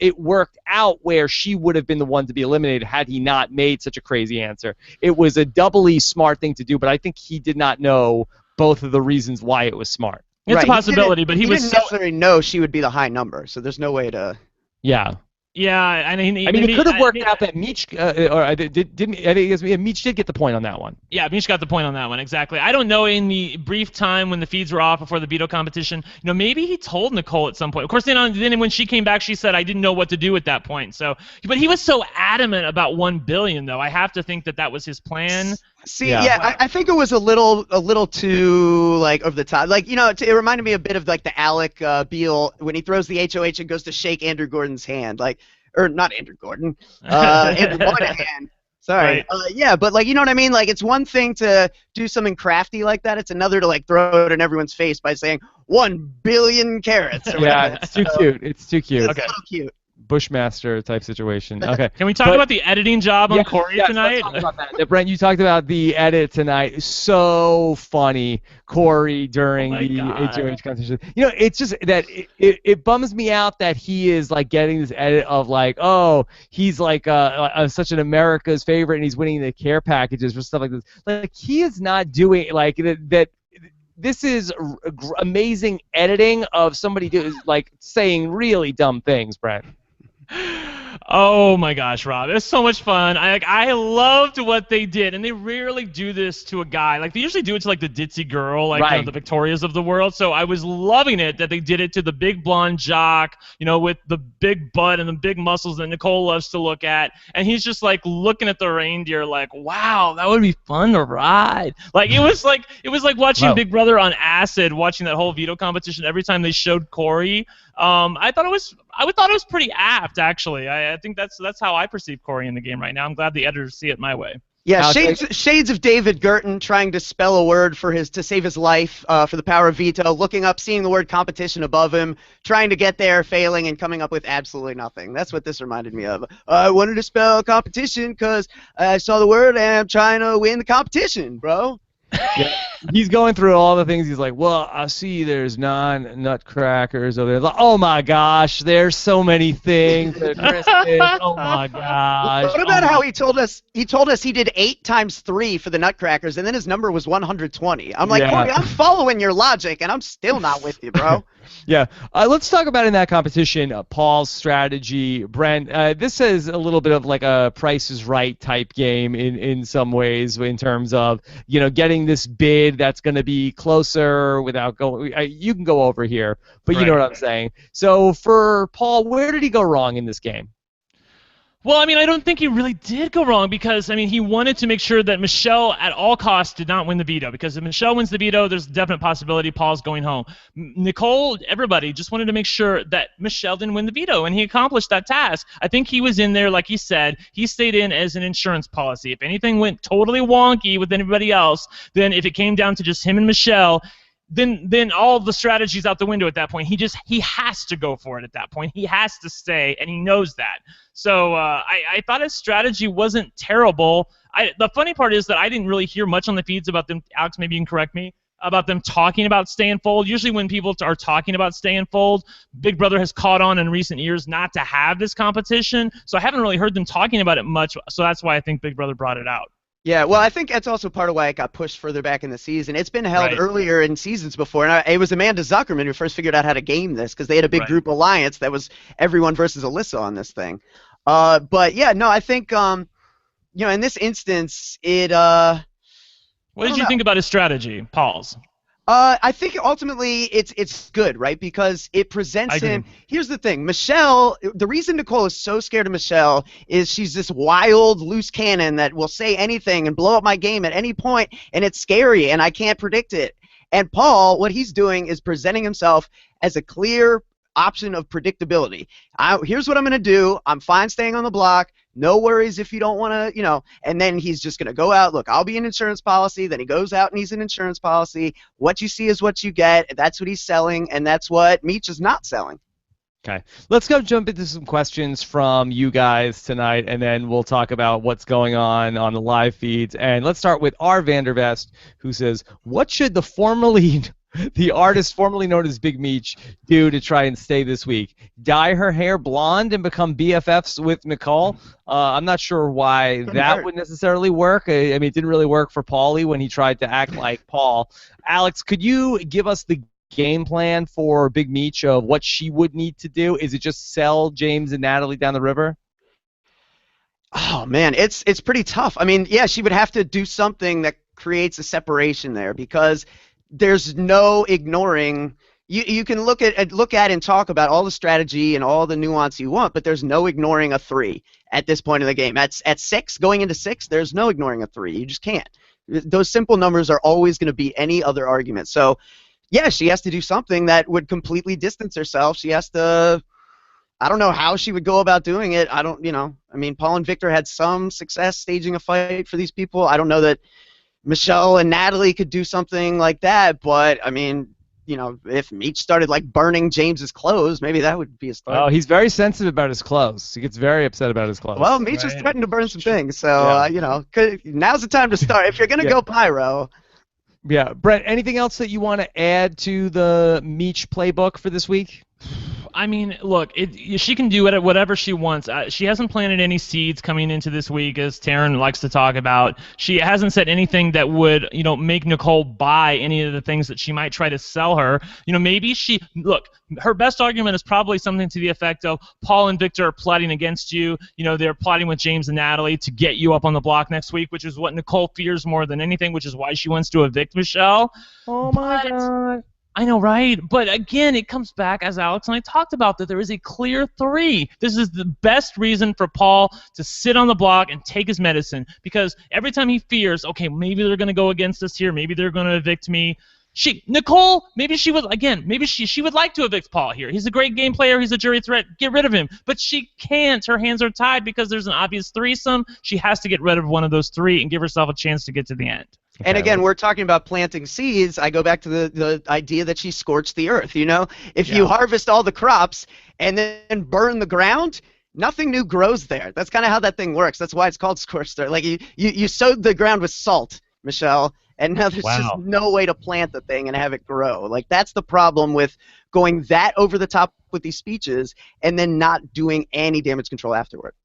It worked out where she would have been the one to be eliminated had he not made such a crazy answer. It was a doubly smart thing to do, but I think he did not know both of the reasons why it was smart. It's a possibility, but he didn't necessarily know she would be the high number, so there's no way to. Yeah. Yeah, I mean, it could have worked out that Meech, Meech did get the point on that one. Yeah, Meech got the point on that one, exactly. I don't know, in the brief time when the feeds were off before the veto competition, maybe he told Nicole at some point. Of course, then when she came back, she said, I didn't know what to do at that point. So, but he was so adamant about $1 billion, though. I have to think that was his plan. See, I think it was a little too over the top. It reminded me a bit of the Alec Beal when he throws the HOH and goes to shake Andrew Gordon's hand, or not Andrew Gordon, Andrew Moynihan. Sorry. Right. But you know what I mean? It's one thing to do something crafty like that. It's another to throw it in everyone's face by saying 1 billion carats. Yeah, it's too cute. It's too cute. It's so cute. Bushmaster type situation. Okay. Can we talk about the editing job on Corey tonight? Let's talk about that. Brent, you talked about the edit tonight. So funny, Corey during the HOH competition. It's just that it bums me out that he is getting this edit of he's such an America's favorite and he's winning the care packages for stuff like this. He is not doing that. this is amazing editing of somebody like saying really dumb things, Brent. Oh my gosh, Rob, it's so much fun. I loved what they did, and they rarely do this to a guy. Like they usually do it to like the ditzy girl, like right. The Victorias of the world. So I was loving it that they did it to the big blonde jock, with the big butt and the big muscles that Nicole loves to look at, and he's just like looking at the reindeer, like, wow, that would be fun to ride. Like it was like watching Big Brother on acid, watching that whole veto competition every time they showed Corey. I thought it was pretty apt, actually. I think that's how I perceive Corey in the game right now. I'm glad the editors see it my way. Yeah, shades of David Girton trying to spell a word to save his life for the power of veto, looking up, seeing the word competition above him, trying to get there, failing, and coming up with absolutely nothing. That's what this reminded me of. I wanted to spell competition because I saw the word and I'm trying to win the competition, bro. Yeah. He's going through all the things. He's like, well, I see there's 9 nutcrackers over there. Like, oh my gosh, there's so many things at Christmas. Oh my gosh. What about how he told us he did 8 times 3 for the nutcrackers, and then his number was 120. I'm like, Corey, I'm following your logic, and I'm still not with you, bro. Yeah. Let's talk about in that competition, Paul's strategy. Brent, this is a little bit of like a Price is Right type game in some ways in terms of, getting this bid that's going to be closer without going. You can go over here, but you know what I'm saying. So for Paul, where did he go wrong in this game? Well, I don't think he really did go wrong because, he wanted to make sure that Michelle at all costs did not win the veto because if Michelle wins the veto, there's a definite possibility Paul's going home. Nicole, everybody just wanted to make sure that Michelle didn't win the veto, and he accomplished that task. I think he was in there, like he said, he stayed in as an insurance policy. If anything went totally wonky with anybody else, then if it came down to just him and Michelle, then all the strategy's out the window at that point. He has to go for it at that point. He has to stay, and he knows that. So I thought his strategy wasn't terrible. The funny part is that I didn't really hear much on the feeds about them. Alex, maybe you can correct me, about them talking about stay and fold. Usually when people are talking about stay and fold, Big Brother has caught on in recent years not to have this competition. So I haven't really heard them talking about it much. So that's why I think Big Brother brought it out. Yeah, well, I think that's also part of why it got pushed further back in the season. It's been held earlier in seasons before, and it was Amanda Zuckerman who first figured out how to game this because they had a big group alliance that was everyone versus Alyssa on this thing. But yeah, no, I think in this instance, it. What did you think about his strategy, Paul's? I think ultimately it's good, right? Because it presents him. Here's the thing, Michelle. The reason Nicole is so scared of Michelle is she's this wild, loose cannon that will say anything and blow up my game at any point, and it's scary, and I can't predict it. And Paul, what he's doing is presenting himself as a clear option of predictability. Here's what I'm going to do. I'm fine staying on the block. No worries if you don't want to, and then he's just going to go out. Look, I'll be an insurance policy. Then he goes out and he's an insurance policy. What you see is what you get. That's what he's selling, and that's what Meech is not selling. Okay. Let's go jump into some questions from you guys tonight, and then we'll talk about what's going on the live feeds. And let's start with R. Vandervest, who says, what should the artist formerly known as Big Meech do to try and stay this week? Dye her hair blonde and become BFFs with Nicole? I'm not sure why that would necessarily work. It didn't really work for Paulie when he tried to act like Paul. Alex, could you give us the game plan for Big Meech of what she would need to do? Is it just sell James and Natalie down the river? Oh, man, it's pretty tough. She would have to do something that creates a separation there because there's no ignoring. You can look at and talk about all the strategy and all the nuance you want, but there's no ignoring a 3 at this point in the game. At 6, going into 6, there's no ignoring a 3. You just can't. Those simple numbers are always going to beat any other argument. So, yeah, she has to do something that would completely distance herself. She has to. I don't know how she would go about doing it. Paul and Victor had some success staging a fight for these people. I don't know that Michelle and Natalie could do something like that, but if Meech started burning James's clothes, maybe that would be a start. Oh, he's very sensitive about his clothes. He gets very upset about his clothes. Well, Meech has threatened to burn some things, so now's the time to start. If you're gonna go pyro. Yeah, Brett. Anything else that you want to add to the Meech playbook for this week? I mean, look, she can do it whatever she wants. She hasn't planted any seeds coming into this week, as Taran likes to talk about. She hasn't said anything that would, make Nicole buy any of the things that she might try to sell her. Maybe her best argument is probably something to the effect of Paul and Victor are plotting against you. They're plotting with James and Natalie to get you up on the block next week, which is what Nicole fears more than anything, which is why she wants to evict Michelle. Oh my God. I know, right? But again, it comes back, as Alex and I talked about, that there is a clear 3. This is the best reason for Paul to sit on the block and take his medicine, because every time he fears, okay, maybe they're going to go against us here, maybe they're going to evict me. Nicole, maybe she would like to evict Paul here. He's a great game player. He's a jury threat. Get rid of him. But she can't. Her hands are tied because there's an obvious threesome. She has to get rid of one of those 3 and give herself a chance to get to the end. And again, we're talking about planting seeds. I go back to the idea that she scorched the earth. If you harvest all the crops and then burn the ground, nothing new grows there. That's kind of how that thing works. That's why it's called scorched earth. Like you sowed the ground with salt, Michelle, and now there's just no way to plant the thing and have it grow. Like, that's the problem with going that over the top with these speeches and then not doing any damage control afterward.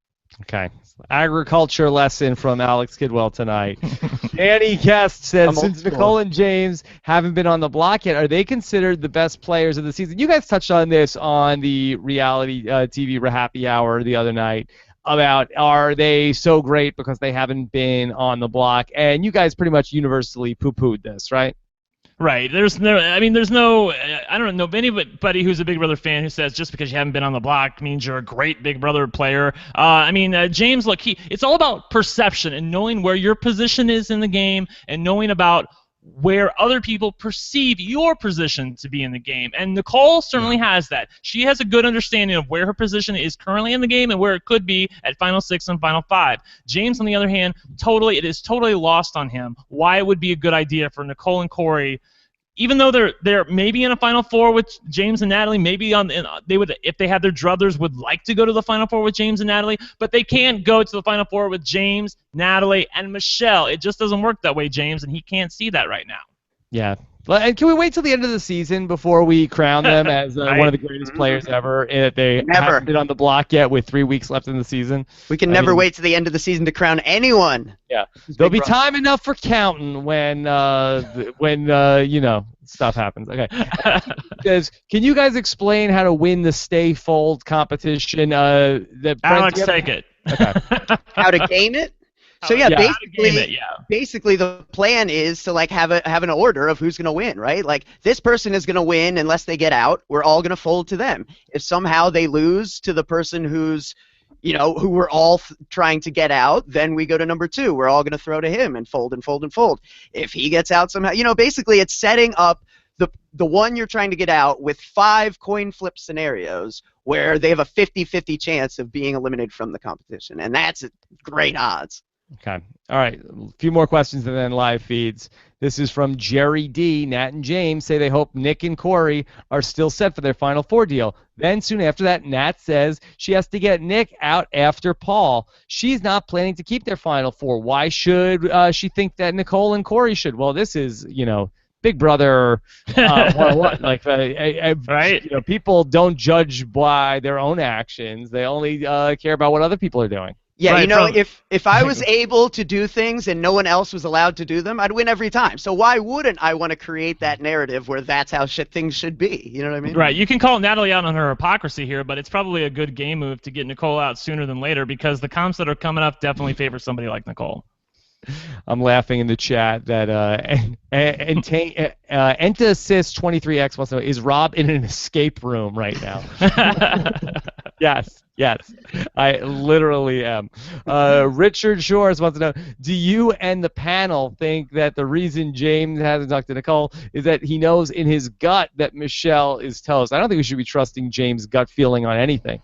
Okay. Agriculture lesson from Alex Kidwell tonight. Danny Guest says, since Nicole and James haven't been on the block yet, are they considered the best players of the season? You guys touched on this on the reality TV Happy Hour the other night about are they so great because they haven't been on the block, and you guys pretty much universally poo-pooed this, right? Right. I don't know of anybody who's a Big Brother fan who says just because you haven't been on the block means you're a great Big Brother player. James, look, it's all about perception and knowing where your position is in the game and knowing about where other people perceive your position to be in the game. And Nicole certainly has that. She has a good understanding of where her position is currently in the game and where it could be at Final 6 and Final 5. James, on the other hand, it is totally lost on him why it would be a good idea for Nicole and Corey, even though they're maybe in a Final 4 with James and Natalie, maybe they would, if they had their druthers, would like to go to the Final 4 with James and Natalie, but they can't go to the Final 4 with James, Natalie, and Michelle. It just doesn't work that way, James, and he can't see that right now. Yeah. And can we wait till the end of the season before we crown them as one of the greatest players ever? They haven't been on the block yet with 3 weeks left in the season. We can never wait to the end of the season to crown anyone. Yeah, there'll be time enough for counting when stuff happens. Okay. Can you guys explain how to win the stay fold competition? Alex, take it. Okay. How to game it? So basically the plan is to have an order of who's going to win, right? Like, this person is going to win unless they get out. We're all going to fold to them. If somehow they lose to the person who's, who we're all trying to get out, then we go to number 2. We're all going to throw to him and fold and fold and fold. If he gets out somehow, basically it's setting up the one you're trying to get out with 5 coin flip scenarios where they have a 50-50 chance of being eliminated from the competition, and that's great odds. Okay. All right. A few more questions and then live feeds. This is from Jerry D. Nat and James say they hope Nick and Corey are still set for their Final 4 deal. Then soon after that, Nat says she has to get Nick out after Paul. She's not planning to keep their Final 4. Why should she think that Nicole and Corey should? Well, this is, Big Brother 101. Right? People don't judge by their own actions. They only care about what other people are doing. Yeah, right, if I was able to do things and no one else was allowed to do them, I'd win every time. So why wouldn't I want to create that narrative where that's how things should be? You know what I mean? Right. You can call Natalie out on her hypocrisy here, but it's probably a good game move to get Nicole out sooner than later because the comps that are coming up definitely favor somebody like Nicole. I'm laughing in the chat that Entasys23X wants to know, is Rob in an escape room right now? Yes, I literally am. Richard Shores wants to know, do you and the panel think that the reason James hasn't talked to Nicole is that he knows in his gut that Michelle is toast? I don't think we should be trusting James' gut feeling on anything.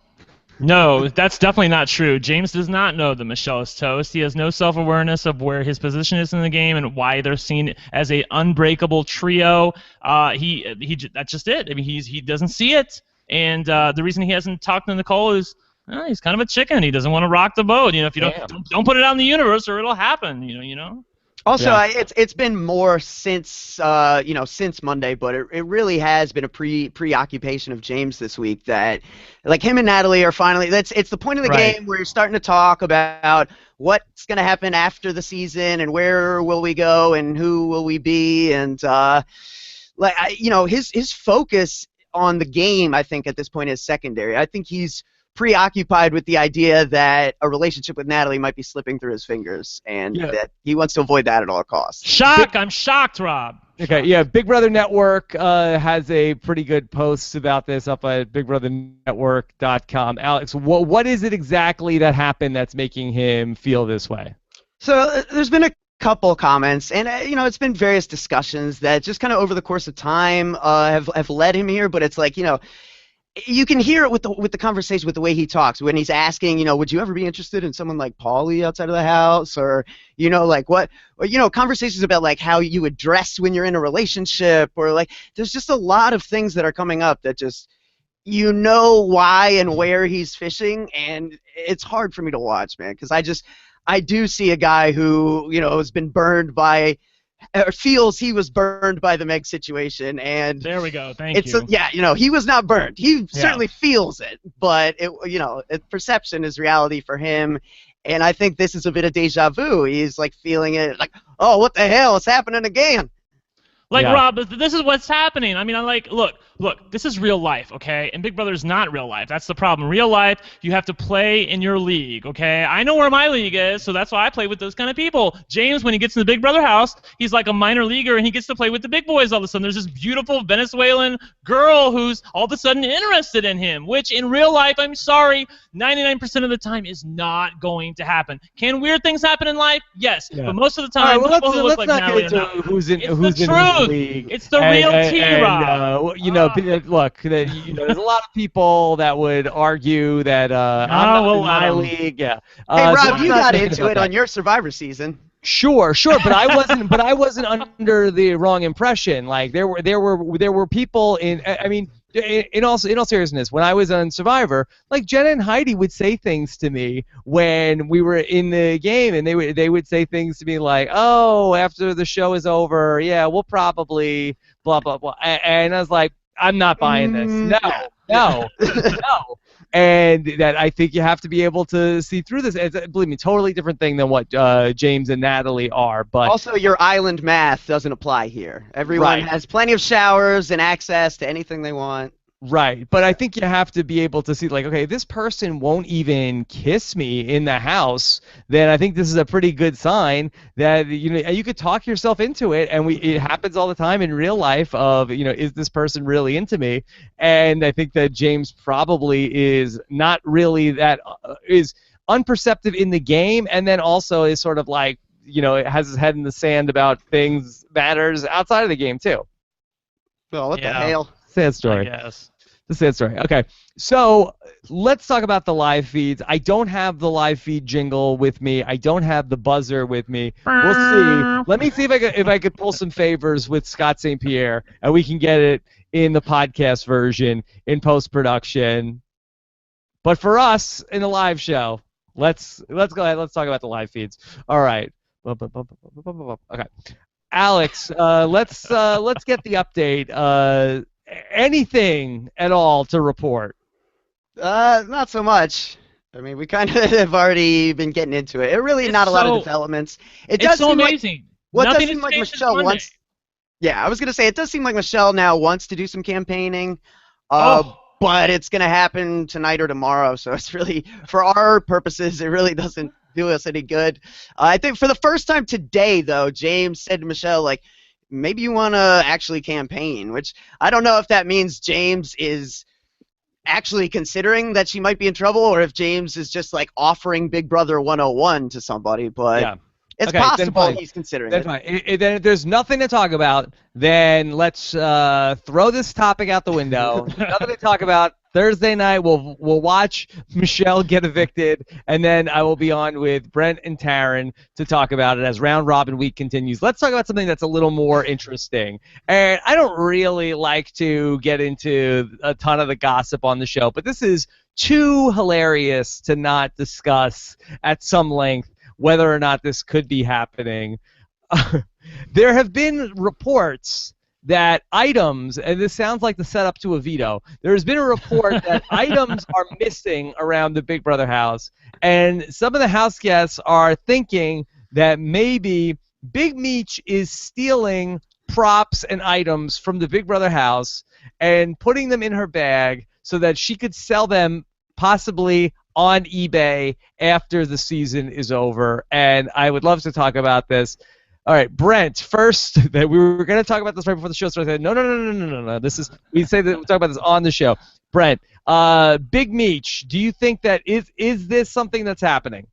No, that's definitely not true. James does not know that Michelle is toast. He has no self-awareness of where his position is in the game and why they're seen as a unbreakable trio. That's just it. I mean, he doesn't see it, and the reason he hasn't talked to Nicole is he's kind of a chicken. He doesn't want to rock the boat. If you don't put it out in the universe, or it'll happen. Also, Yeah. it's been more since since Monday, but it really has been a preoccupation of James this week that like him and Natalie are finally it's the point of the Right. game where you're starting to talk about what's going to happen after the season and where will we go and who will we be and his focus on the game I think at this point is secondary. I think he's preoccupied with the idea that a relationship with Natalie might be slipping through his fingers, and Yeah. that he wants to avoid that at all costs. I'm shocked, Rob. Okay, yeah, Big Brother Network has a pretty good post about this up at BigBrotherNetwork.com. Alex, what is it exactly that happened that's making him feel this way? So there's been a couple comments, and it's been various discussions that just kind of over the course of time have led him here. But it's like you can hear it with the conversation, with the way he talks when he's asking, would you ever be interested in someone like Paulie outside of the house, or like what, or, conversations about like how you would dress when you're in a relationship, or like there's just a lot of things that are coming up that just why and where he's fishing, and it's hard for me to watch, man, because I do see a guy who has been burned by, or feels he was burned by the Meg situation, and There we go. Thank you. he was not burned. He certainly feels it, but perception is reality for him, and I think this is a bit of deja vu. He's like feeling it, like, oh, what the hell is happening again? Like, Yeah. Rob, this is what's happening. I mean, I'm like, look, this is real life, okay? And Big Brother is not real life. That's the problem. Real life, you have to play in your league, okay? I know where my league is, so that's why I play with those kind of people. James, when he gets in the Big Brother house, he's like a minor leaguer, and he gets to play with the big boys all of a sudden. There's this beautiful Venezuelan girl who's all of a sudden interested in him, which in real life, I'm sorry, 99% of the time is not going to happen. Can weird things happen in life? Yes. Yeah. But most of the All right, time, well, people who let's look like not Natalie get are into not. who's in It's who's the in truth. whose league. It's the real tea, Rob. Look, there's a lot of people that would argue that I'm not we'll in my let 'em. league. Yeah. Hey, So Rob, let's you not got get into about it that. on your Survivor season. Sure, but I wasn't under the wrong impression. Like there were people in. I mean, in all seriousness, when I was on Survivor, like Jenna and Heidi would say things to me when we were in the game, and they would say things to me like, "Oh, after the show is over, yeah, we'll probably blah blah blah," and I was like, "I'm not buying this. No. And that I think you have to be able to see through this. It's, believe me, totally different thing than what James and Natalie are. But Also, your island math doesn't apply here. Everyone Right. has plenty of showers and access to anything they want. right, but I think you have to be able to see, like, okay, this person won't even kiss me in the house. Then I think this is a pretty good sign that you could talk yourself into it, and it happens all the time in real life. Of is this person really into me? And I think that James probably is not really that is unperceptive in the game, and then also is sort of like has his head in the sand about things matters outside of the game too. Well, what the Yeah. hell? Sad story. Yes. The sad story. Okay, so let's talk about the live feeds. I don't have the live feed jingle with me. I don't have the buzzer with me. We'll see. Let me see if I could pull some favors with Scott St. Pierre, and we can get it in the podcast version in post production. But for us in the live show, let's go ahead. Let's talk about the live feeds. All right. Okay. Alex, let's get the update. Anything at all to report? Not so much. I mean, we kind of have already been getting into it. Really, It's not a lot of so- developments. It It's does so seem like amazing. what does Nothing seem has like changed since Michelle Monday. wants. Yeah, I was gonna say it does seem like Michelle now wants to do some campaigning. Oh. But it's gonna happen tonight or tomorrow. So it's really, for our purposes, it really doesn't do us any good. I think for the first time today, though, James said to Michelle, like, maybe you want to actually campaign, which I don't know if that means James is actually considering that she might be in trouble, or if James is just like offering Big Brother 101 to somebody, but Yeah. it's Okay, then possible fine. he's considering Then it. fine. Then if there's nothing to talk about, then let's throw this topic out the window. Nothing to talk about. Thursday night, we'll watch Michelle get evicted, and then I will be on with Brent and Taran to talk about it as round robin week continues. Let's talk about something that's a little more interesting. And I don't really like to get into a ton of the gossip on the show, but this is too hilarious to not discuss at some length whether or not this could be happening. there have been reports that items, and this sounds like the setup to a veto, there's been a report that items are missing around the Big Brother house, and some of the house guests are thinking that maybe Big Meech is stealing props and items from the Big Brother house and putting them in her bag so that she could sell them possibly on eBay after the season is over. And I would love to talk about this. All right, Brent, first, that we were going to talk about this right before the show started. No. This is, we say that we'll talk about this on the show. Brent, Big Meech, do you think that is this something that's happening?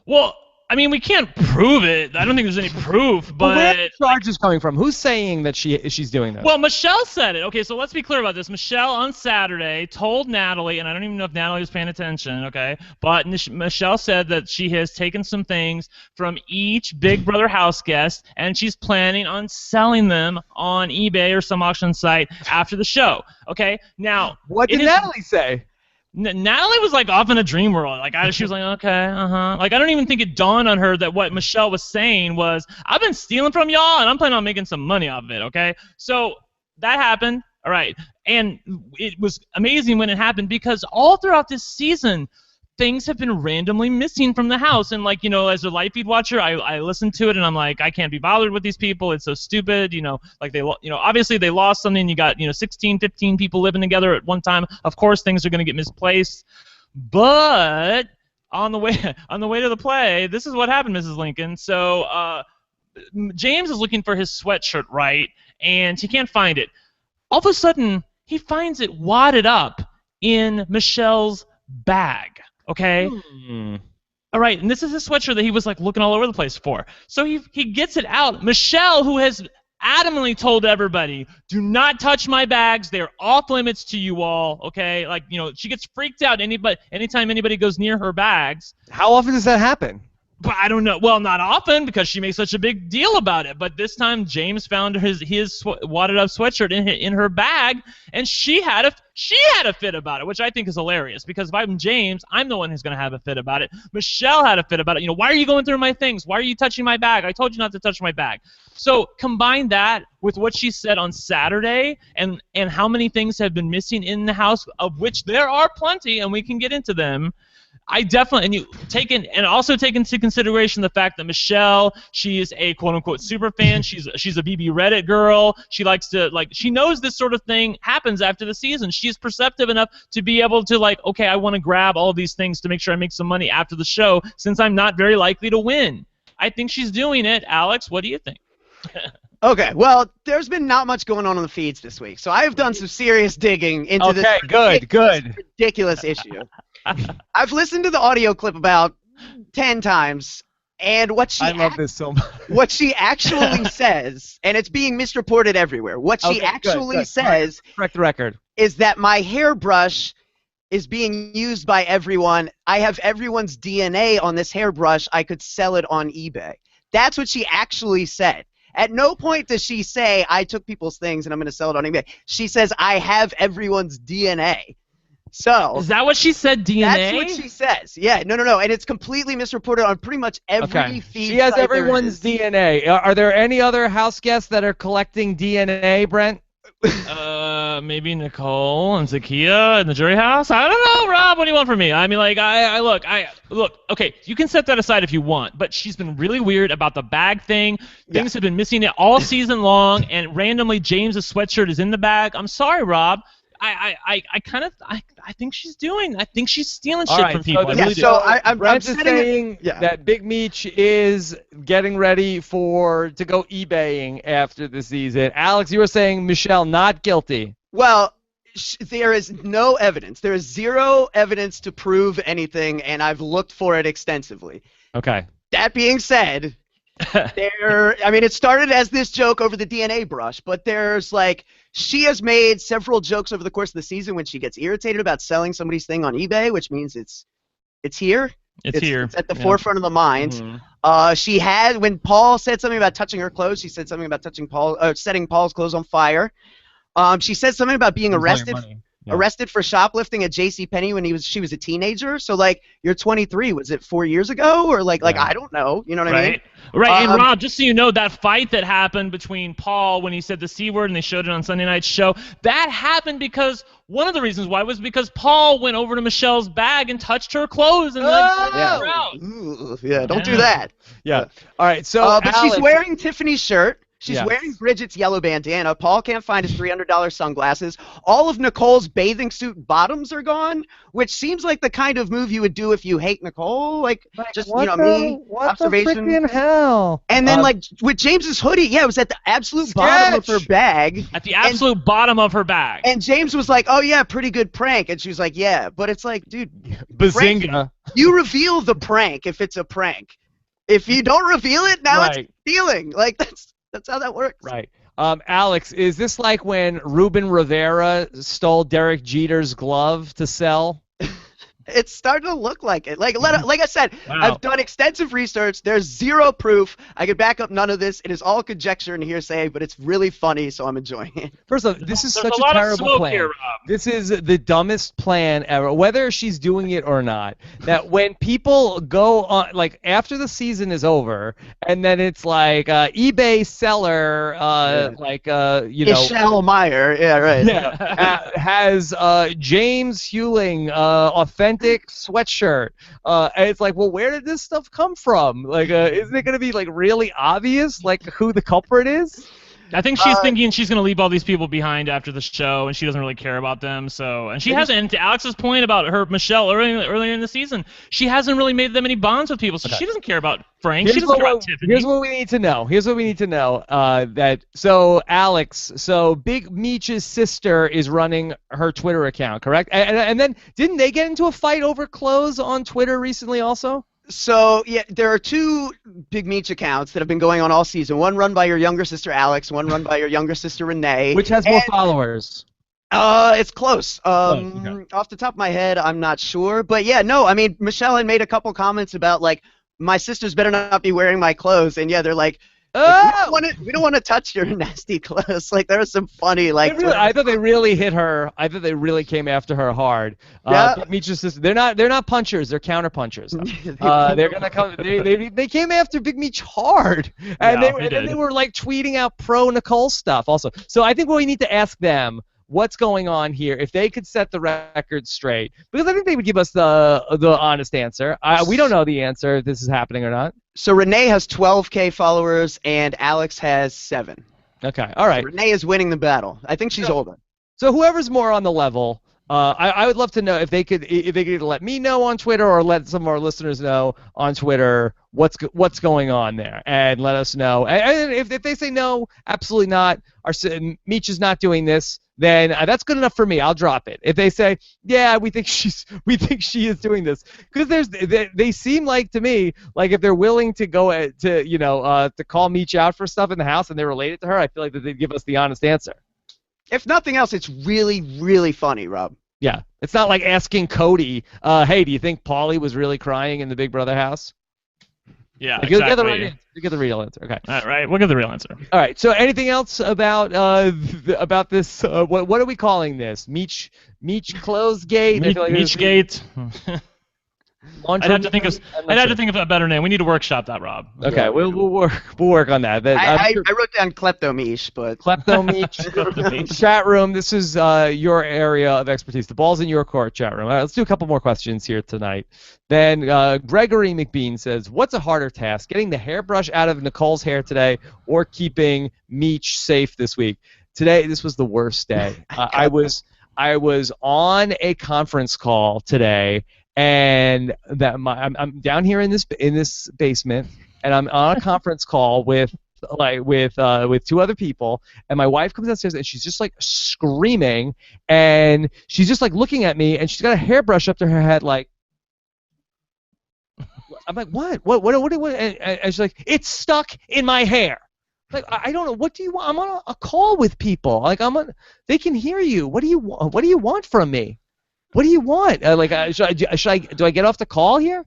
Well, I mean, we can't prove it. I don't think there's any proof, but where are the charges coming from? Who's saying that she's doing this? Well, Michelle said it. Okay, so let's be clear about this. Michelle on Saturday told Natalie, and I don't even know if Natalie was paying attention, okay, but Michelle said that she has taken some things from each Big Brother house guest, and she's planning on selling them on eBay or some auction site after the show, okay? Now, what did Natalie say? Natalie was like off in a dream world. Like she was like, okay, Like I don't even think it dawned on her that what Michelle was saying was, I've been stealing from y'all and I'm planning on making some money off of it. Okay, so that happened. All right, and it was amazing when it happened because all throughout this season, things have been randomly missing from the house. And like, you know, as a live feed watcher, I listened to it and I'm like, I can't be bothered with these people. It's so stupid. You know, like obviously they lost something. You got, 16, 15 people living together at one time. Of course, things are going to get misplaced. But on the way to the play, this is what happened, Mrs. Lincoln. So James is looking for his sweatshirt, right? And he can't find it. All of a sudden, he finds it wadded up in Michelle's bag. Okay? All right, and this is a sweatshirt that he was like looking all over the place for. So he gets it out. Michelle, who has adamantly told everybody, do not touch my bags. They're off limits to you all, okay? Like, she gets freaked out anytime anybody goes near her bags. How often does that happen? But I don't know. Well, not often because she makes such a big deal about it. But this time, James found his wadded up sweatshirt in her bag, and she had a fit about it, which I think is hilarious. Because if I'm James, I'm the one who's going to have a fit about it. Michelle had a fit about it. Why are you going through my things? Why are you touching my bag? I told you not to touch my bag. So combine that with what she said on Saturday, and how many things have been missing in the house, of which there are plenty, and we can get into them. I definitely, and also take into consideration the fact that Michelle, she is a quote-unquote super fan. She's a BB Reddit girl. She likes to, she knows this sort of thing happens after the season. She's perceptive enough to be able to, okay, I want to grab all of these things to make sure I make some money after the show since I'm not very likely to win. I think she's doing it. Alex, what do you think? Okay, well, there's been not much going on the feeds this week, so I've done some serious digging into this ridiculous issue. I've listened to the audio clip about 10 times, and I love this so much. What she actually says, and it's being misreported everywhere, what she actually says correct the record, is that my hairbrush is being used by everyone. I have everyone's DNA on this hairbrush. I could sell it on eBay. That's what she actually said. At no point does she say, I took people's things and I'm going to sell it on eBay. She says, I have everyone's DNA. So is that what she said? DNA? That's what she says. Yeah, no, and it's completely misreported on pretty much every feed. She has everyone's DNA. Are there any other house guests that are collecting DNA, Brent? Maybe Nicole and Zakia in the jury house. I don't know, Rob. What do you want from me? I mean, look. Okay, you can set that aside if you want, but she's been really weird about the bag thing. Things have been missing it all season long, and randomly James's sweatshirt is in the bag. I'm sorry, Rob. I think she's stealing shit from people. I'm saying that Big Meech is getting ready to go eBaying after the season. Alex, you were saying Michelle not guilty. Well, there is no evidence. There is zero evidence to prove anything, and I've looked for it extensively. Okay. That being said, it started as this joke over the DNA brush, but there's she has made several jokes over the course of the season when she gets irritated about selling somebody's thing on eBay, which means it's here. It's here. It's at the forefront of the mind. Mm-hmm. She had, when Paul said something about touching her clothes, she said something about setting Paul's clothes on fire. She said something about being arrested. arrested for shoplifting at JCPenney when she was a teenager. So like, you're 23. Was it 4 years ago or like I don't know. You know what I mean? Right. And Rob, just so you know, that fight that happened between Paul when he said the C word and they showed it on Sunday night's show, that happened because one of the reasons why was because Paul went over to Michelle's bag and touched her clothes and then her out. Ooh, don't do that. Yeah. All right. So, but Alex, she's wearing Tiffany's shirt. She's Yes. wearing Bridget's yellow bandana. Paul can't find his $300 sunglasses. All of Nicole's bathing suit bottoms are gone, which seems like the kind of move you would do if you hate Nicole. Like just, what observation. the freaking hell? And then, like, with James's hoodie, it was at the absolute bottom of her bag. At the absolute bottom of her bag. And James was like, oh, yeah, pretty good prank. And she was like, yeah. But it's like, dude, Bazinga. You reveal the prank if it's a prank. If you don't reveal it, now it's stealing. Like, that's how that works. Right. Alex, is this like when Ruben Rivera stole Derek Jeter's glove to sell? It's starting to look like it. Like I said, Wow. I've done extensive research. There's zero proof. I could back up none of this. It is all conjecture and hearsay, but it's really funny, so I'm enjoying it. First of all, this is There's such a lot of terrible smoke plan. here, Rob. This is the dumbest plan ever, whether she's doing it or not. That when people go on, like after the season is over, and then it's like eBay seller, Michelle Meyer. Yeah, right. Yeah, has James Hewling authentic sweatshirt, and it's like, well, where did this stuff come from? Like, isn't it going to be like really obvious, like who the culprit is? I think she's thinking she's going to leave all these people behind after the show, and she doesn't really care about them. So, and she hasn't. And to Alex's point about her Michelle earlier in the season, she hasn't really made that many bonds with people, so she doesn't care about Frank. She doesn't care about Tiffany. Here's what we need to know. So Alex, Big Meech's sister is running her Twitter account, correct? And then didn't they get into a fight over clothes on Twitter recently also? So, yeah, there are two Big Meech accounts that have been going on all season. One run by your younger sister, Alex. One run by your younger sister, Renee. Which has more followers? It's close. Okay. Off the top of my head, I'm not sure. But, yeah, no, I mean, Michelle had made a couple comments about, like, my sisters better not be wearing my clothes. And, yeah, they're like, we don't want to touch your nasty clothes. Like, there was some funny, like... I thought they really hit her. I thought they really came after her hard. Big Meech's sister, they're not punchers. They're counter punchers. They're gonna come. They came after Big Meech hard, and they were like tweeting out pro Nicole stuff also. So I think we need to ask them what's going on here, if they could set the record straight, because I think they would give us the honest answer. We don't know the answer if this is happening or not. So Renee has 12K followers, and Alex has 7. Okay, all right. So Renee is winning the battle. I think she's older. So whoever's more on the level, I would love to know if they could let me know on Twitter or let some of our listeners know on Twitter what's going on there, and let us know. And if they say no, absolutely not, Meech is not doing this, then that's good enough for me. I'll drop it. If they say, yeah, we think she is doing this, because they seem like, to me, like if they're willing to go to call Meech out for stuff in the house and they're related to her, I feel like that they'd give us the honest answer. If nothing else, it's really, really funny, Rob. Yeah, it's not like asking Cody, hey, do you think Paulie was really crying in the Big Brother house? Yeah, like, exactly. You get the real answer. Okay. All right, we'll get the real answer. All right. So, anything else about this? What are we calling this? Meech Clothes Gate. Meech Gate. I'd have to think of a better name. We need to workshop that, Rob. Okay, yeah, we'll work on that. I wrote down Klepto-Meech, but Klepto-Meech. Chat room, this is your area of expertise. The ball's in your court, chat room. All right, let's do a couple more questions here tonight. Then Gregory McBean says, "What's a harder task, getting the hairbrush out of Nicole's hair today, or keeping Meech safe this week?" Today, this was the worst day. I was on a conference call today. And I'm down here in this basement, and I'm on a conference call with two other people, and my wife comes downstairs and she's just like screaming, and she's just like looking at me, and she's got a hairbrush up to her head, like, I'm like, what? And she's like, it's stuck in my hair. Like, I don't know. What do you want? I'm on a call with people. Like, they can hear you. What do you want from me? What do you want? Do I get off the call here?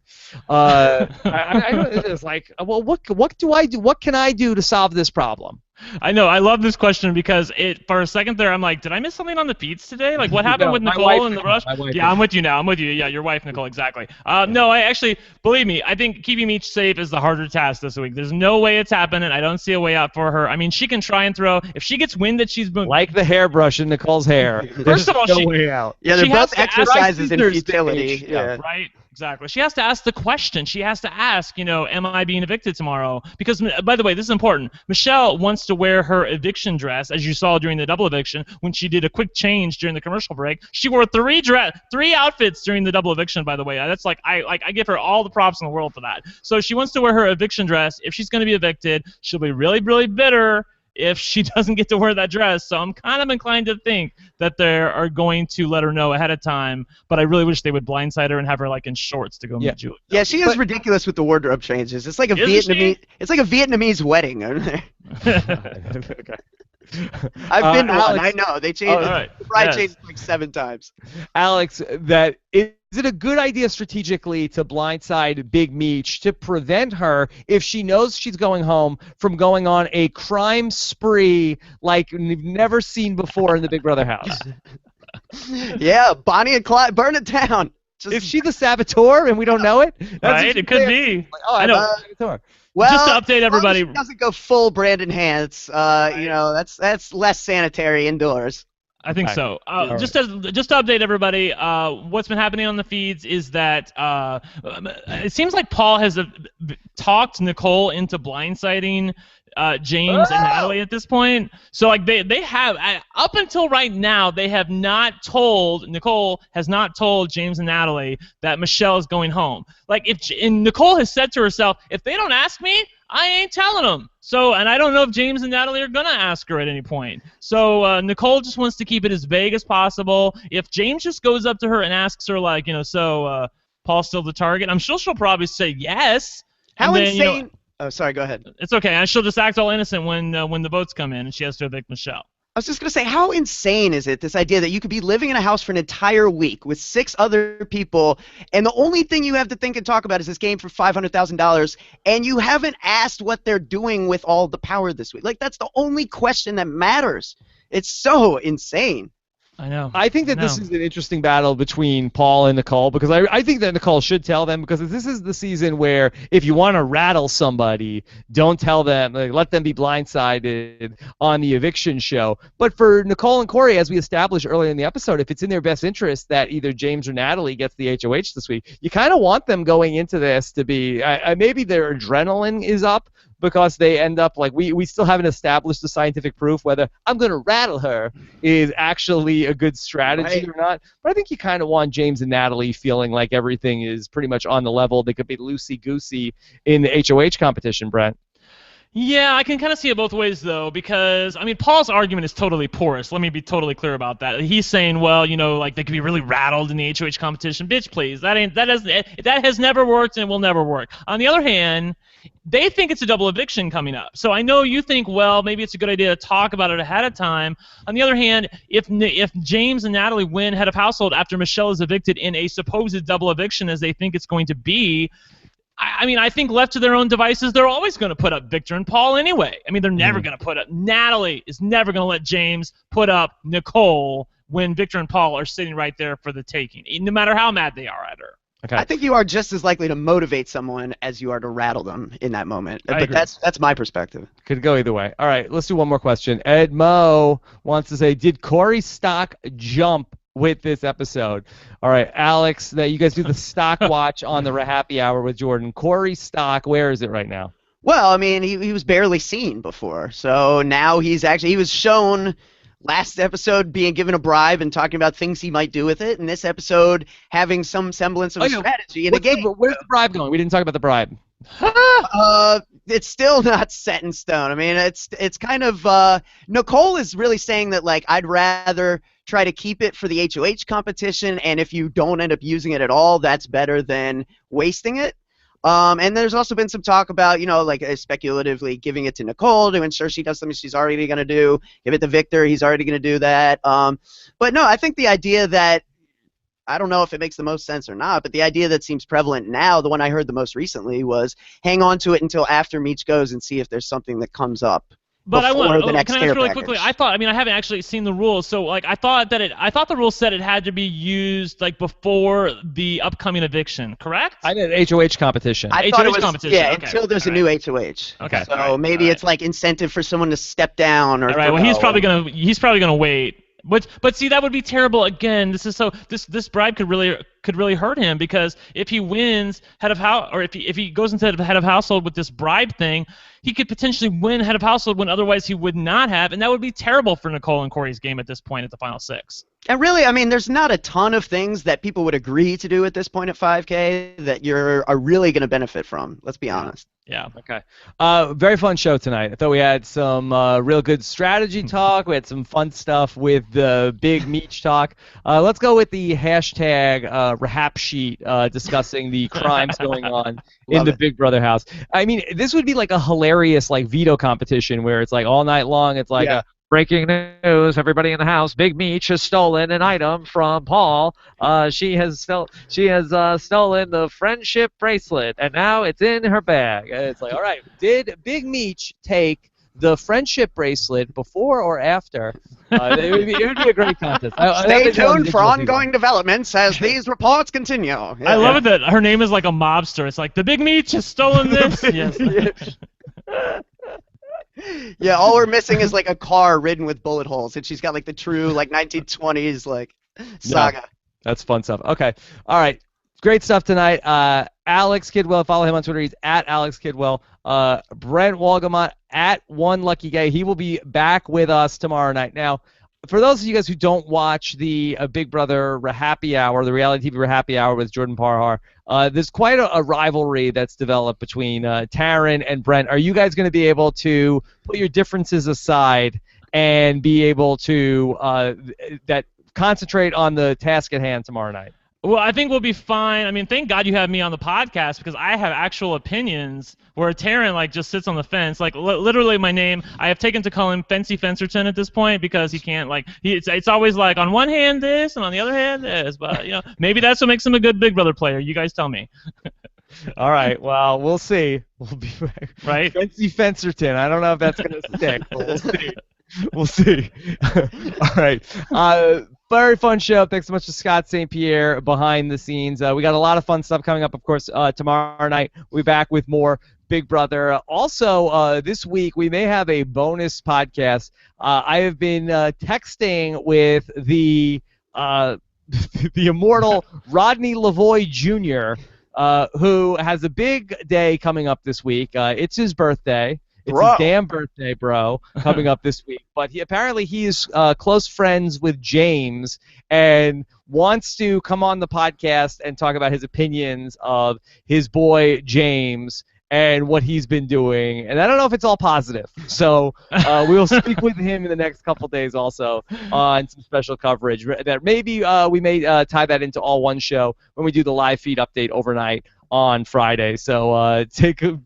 I don't. It's like, well, what do I do? What can I do to solve this problem? I know. I love this question because for a second there, I'm like, did I miss something on the feeds today? Like, what happened No, with my Nicole wife and the did. rush? My wife Yeah, did. I'm with you now. I'm with you. Yeah, your wife, Nicole, exactly. No, I actually, believe me, I think keeping Meech safe is the harder task this week. There's no way it's happening. I don't see a way out for her. I mean, she can try and throw. If she gets wind that she's Like the hairbrush in Nicole's hair. First of all, no she- way out. Yeah, they're She both has to ask- exercises in Scissors, futility. bitch. Yeah. right? Exactly. She has to ask the question. She has to ask, am I being evicted tomorrow? Because, by the way, this is important. Michelle wants to wear her eviction dress, as you saw during the double eviction, when she did a quick change during the commercial break. She wore three outfits during the double eviction, by the way. That's I give her all the props in the world for that. So she wants to wear her eviction dress. If she's going to be evicted, she'll be really, really bitter if she doesn't get to wear that dress. So I'm kind of inclined to think that they are going to let her know ahead of time, but I really wish they would blindside her and have her like in shorts to go meet Julie. Yeah, she is ridiculous with the wardrobe changes. It's like a Vietnamese wedding. Okay. I've been to one. Alex, I know they changed. right. Changed like 7 times. Alex, is it a good idea strategically to blindside Big Meech to prevent her, if she knows she's going home, from going on a crime spree like we've never seen before in the Big Brother house? Yeah, Bonnie and Clyde, burn it down. Is she the saboteur and we don't know it? Right? It could be. Like, oh, I know. Saboteur. Well, Just to update everybody. As long as she doesn't go full Brandon Hance. That's less sanitary indoors. I think Right. so. All just to update everybody, what's been happening on the feeds is that it seems like Paul has talked Nicole into blindsiding James and Natalie at this point. So like they have up until right now, they have not told Nicole has not told James and Natalie that Michelle is going home. Like and Nicole has said to herself, if they don't ask me, I ain't telling them. So, and I don't know if James and Natalie are going to ask her at any point. So, Nicole just wants to keep it as vague as possible. If James just goes up to her and asks her, like, Paul's still the target, I'm sure she'll probably say yes. How and then, insane. Oh, sorry, go ahead. It's okay. And she'll just act all innocent when the votes come in and she has to evict Michelle. I was just going to say, how insane is it, this idea that you could be living in a house for an entire week with 6 other people, and the only thing you have to think and talk about is this game for $500,000, and you haven't asked what they're doing with all the power this week? Like, that's the only question that matters. It's so insane. I know. I think that this is an interesting battle between Paul and Nicole, because I think that Nicole should tell them, because this is the season where if you want to rattle somebody, don't tell them, let them be blindsided on the eviction show. But for Nicole and Corey, as we established earlier in the episode, if it's in their best interest that either James or Natalie gets the HOH this week, you kind of want them going into this to be, maybe their adrenaline is up, because they end up like, we still haven't established the scientific proof whether I'm going to rattle her is actually a good strategy or not. But I think you kind of want James and Natalie feeling like everything is pretty much on the level. They could be loosey-goosey in the HOH competition, Brent. Yeah, I can kind of see it both ways, though, because, I mean, Paul's argument is totally porous. Let me be totally clear about that. He's saying, well, like they could be really rattled in the HOH competition. Bitch, please. That has never worked and will never work. On the other hand, they think it's a double eviction coming up. So I know you think, well, maybe it's a good idea to talk about it ahead of time. On the other hand, if James and Natalie win head of household after Michelle is evicted in a supposed double eviction, as they think it's going to be, I mean, I think left to their own devices, they're always going to put up Victor and Paul anyway. I mean, they're never going to put up. Natalie is never going to let James put up Nicole when Victor and Paul are sitting right there for the taking, no matter how mad they are at her. Okay. I think you are just as likely to motivate someone as you are to rattle them in that moment. I But agree. that's my perspective. Could go either way. All right, let's do one more question. Ed Mo wants to say, did Corey's stock jump with this episode? All right, Alex, you guys do the stock watch on the Happy Hour with Jordan. Corey's stock, where is it right now? Well, I mean, he was barely seen before, so now he was shown last episode being given a bribe and talking about things he might do with it, and this episode having some semblance of a strategy in the game. Where's the bribe going? We didn't talk about the bribe. It's still not set in stone. I mean, it's kind of Nicole is really saying that, like, I'd rather try to keep it for the HOH competition, and if you don't end up using it at all, that's better than wasting it. And there's also been some talk about, like speculatively giving it to Nicole to ensure she does something she's already going to do. Give it to Victor, he's already going to do that. But no, I think the idea that, I don't know if it makes the most sense or not, but the idea that seems prevalent now, the one I heard the most recently, was hang on to it until after Meech goes and see if there's something that comes up But before the next can I care ask really package. quickly? I haven't actually seen the rules, so like I thought the rules said it had to be used like before the upcoming eviction, correct? I did an HOH competition. I thought it HOH was competition, okay. until there's a All new right. HOH. Okay. So All right. maybe All it's like incentive for someone to step down or All right. Well, he's throw. probably gonna wait. But see, that would be terrible. Again, this bribe could really hurt him, because if he wins head of house, or if he goes into head of household with this bribe thing, he could potentially win head of household when otherwise he would not have, and that would be terrible for Nicole and Corey's game at this point at the final 6. And really, I mean, there's not a ton of things that people would agree to do at this point at 5K that are really going to benefit from. Let's be honest. Yeah. Okay. Very fun show tonight. I thought we had some real good strategy talk. We had some fun stuff with the Big Meech talk. Let's go with the hashtag RHAP sheet discussing the crimes going on in the Big Brother house. I mean, this would be like a hilarious like veto competition where it's like all night long. It's like a breaking news, everybody in the house, Big Meech has stolen an item from Paul. She has stolen the friendship bracelet, and now it's in her bag. And it's like, all right, did Big Meech take the friendship bracelet before or after? It would be a great contest. Stay tuned for ongoing developments as these reports continue. I love it that her name is like a mobster. It's like, the Big Meech has stolen this. Yes. Yeah, all we're missing is like a car ridden with bullet holes, and she's got like the true like 1920s like saga. Yeah, that's fun stuff. Okay, all right, great stuff tonight. Alex Kidwell, follow him on Twitter. He's at Alex Kidwell. Brent Walgamont at One Lucky Guy. He will be back with us tomorrow night. Now, for those of you guys who don't watch the Big Brother Happy Hour, the reality TV Happy Hour with Jordan Parhar, there's quite a rivalry that's developed between Taran and Brent. Are you guys going to be able to put your differences aside and be able to concentrate on the task at hand tomorrow night? Well, I think we'll be fine. I mean, thank God you have me on the podcast, because I have actual opinions, where Taran like just sits on the fence. Like literally, my name, I have taken to call him Fancy Fencerton at this point, because he can't it's always like on one hand this and on the other hand this. But maybe that's what makes him a good Big Brother player. You guys tell me. All right. Well, we'll see. We'll be back. Right. Fancy Fencerton. I don't know if that's gonna stick, but we'll see. We'll see. All right. Very fun show. Thanks so much to Scott St. Pierre behind the scenes. We got a lot of fun stuff coming up, of course, tomorrow night. We'll be back with more Big Brother. Also, this week, we may have a bonus podcast. I have been texting with the immortal Rodney Lavoie Jr., who has a big day coming up this week. It's his birthday. It's his damn birthday, bro, coming up this week. But he is close friends with James and wants to come on the podcast and talk about his opinions of his boy James and what he's been doing. And I don't know if it's all positive. So we'll speak with him in the next couple days also on some special coverage. That maybe we may tie that into all one show when we do the live feed update overnight on Friday. So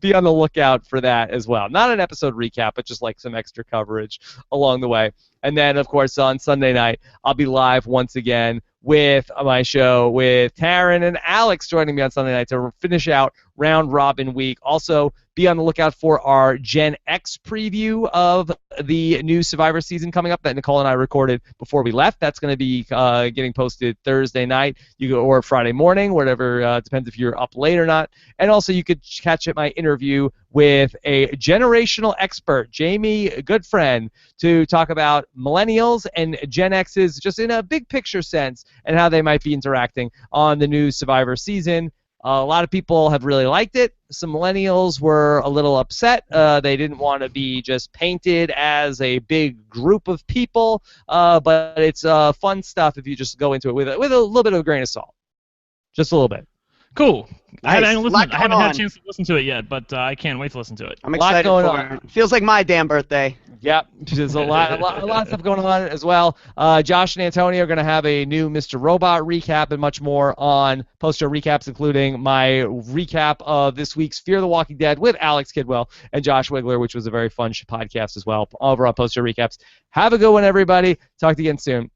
be on the lookout for that as well. Not an episode recap, but just like some extra coverage along the way. And then, of course, on Sunday night, I'll be live once again with my show with Taran and Alex joining me on Sunday night to finish out Round Robin Week. Also, be on the lookout for our Gen X preview of the new Survivor season coming up that Nicole and I recorded before we left. That's going to be getting posted Thursday night or Friday morning, whatever, depends if you're up late or not. And also, you could catch my interview with a generational expert, Jamie Goodfriend, to talk about millennials and Gen X's just in a big picture sense and how they might be interacting on the new Survivor season. A lot of people have really liked it. Some millennials were a little upset. They didn't want to be just painted as a big group of people, but it's fun stuff if you just go into it with a little bit of a grain of salt. Just a little bit. Cool. Nice. I haven't had a on. chance to listen to it yet, but I can't wait to listen to it. I'm excited for it. Feels like my damn birthday. Yep, there's a lot of stuff going on as well. Josh and Antonio are going to have a new Mr. Robot recap and much more on post-show recaps, including my recap of this week's Fear the Walking Dead with Alex Kidwell and Josh Wigler, which was a very fun podcast as well, over on post-show recaps. Have a good one, everybody. Talk to you again soon.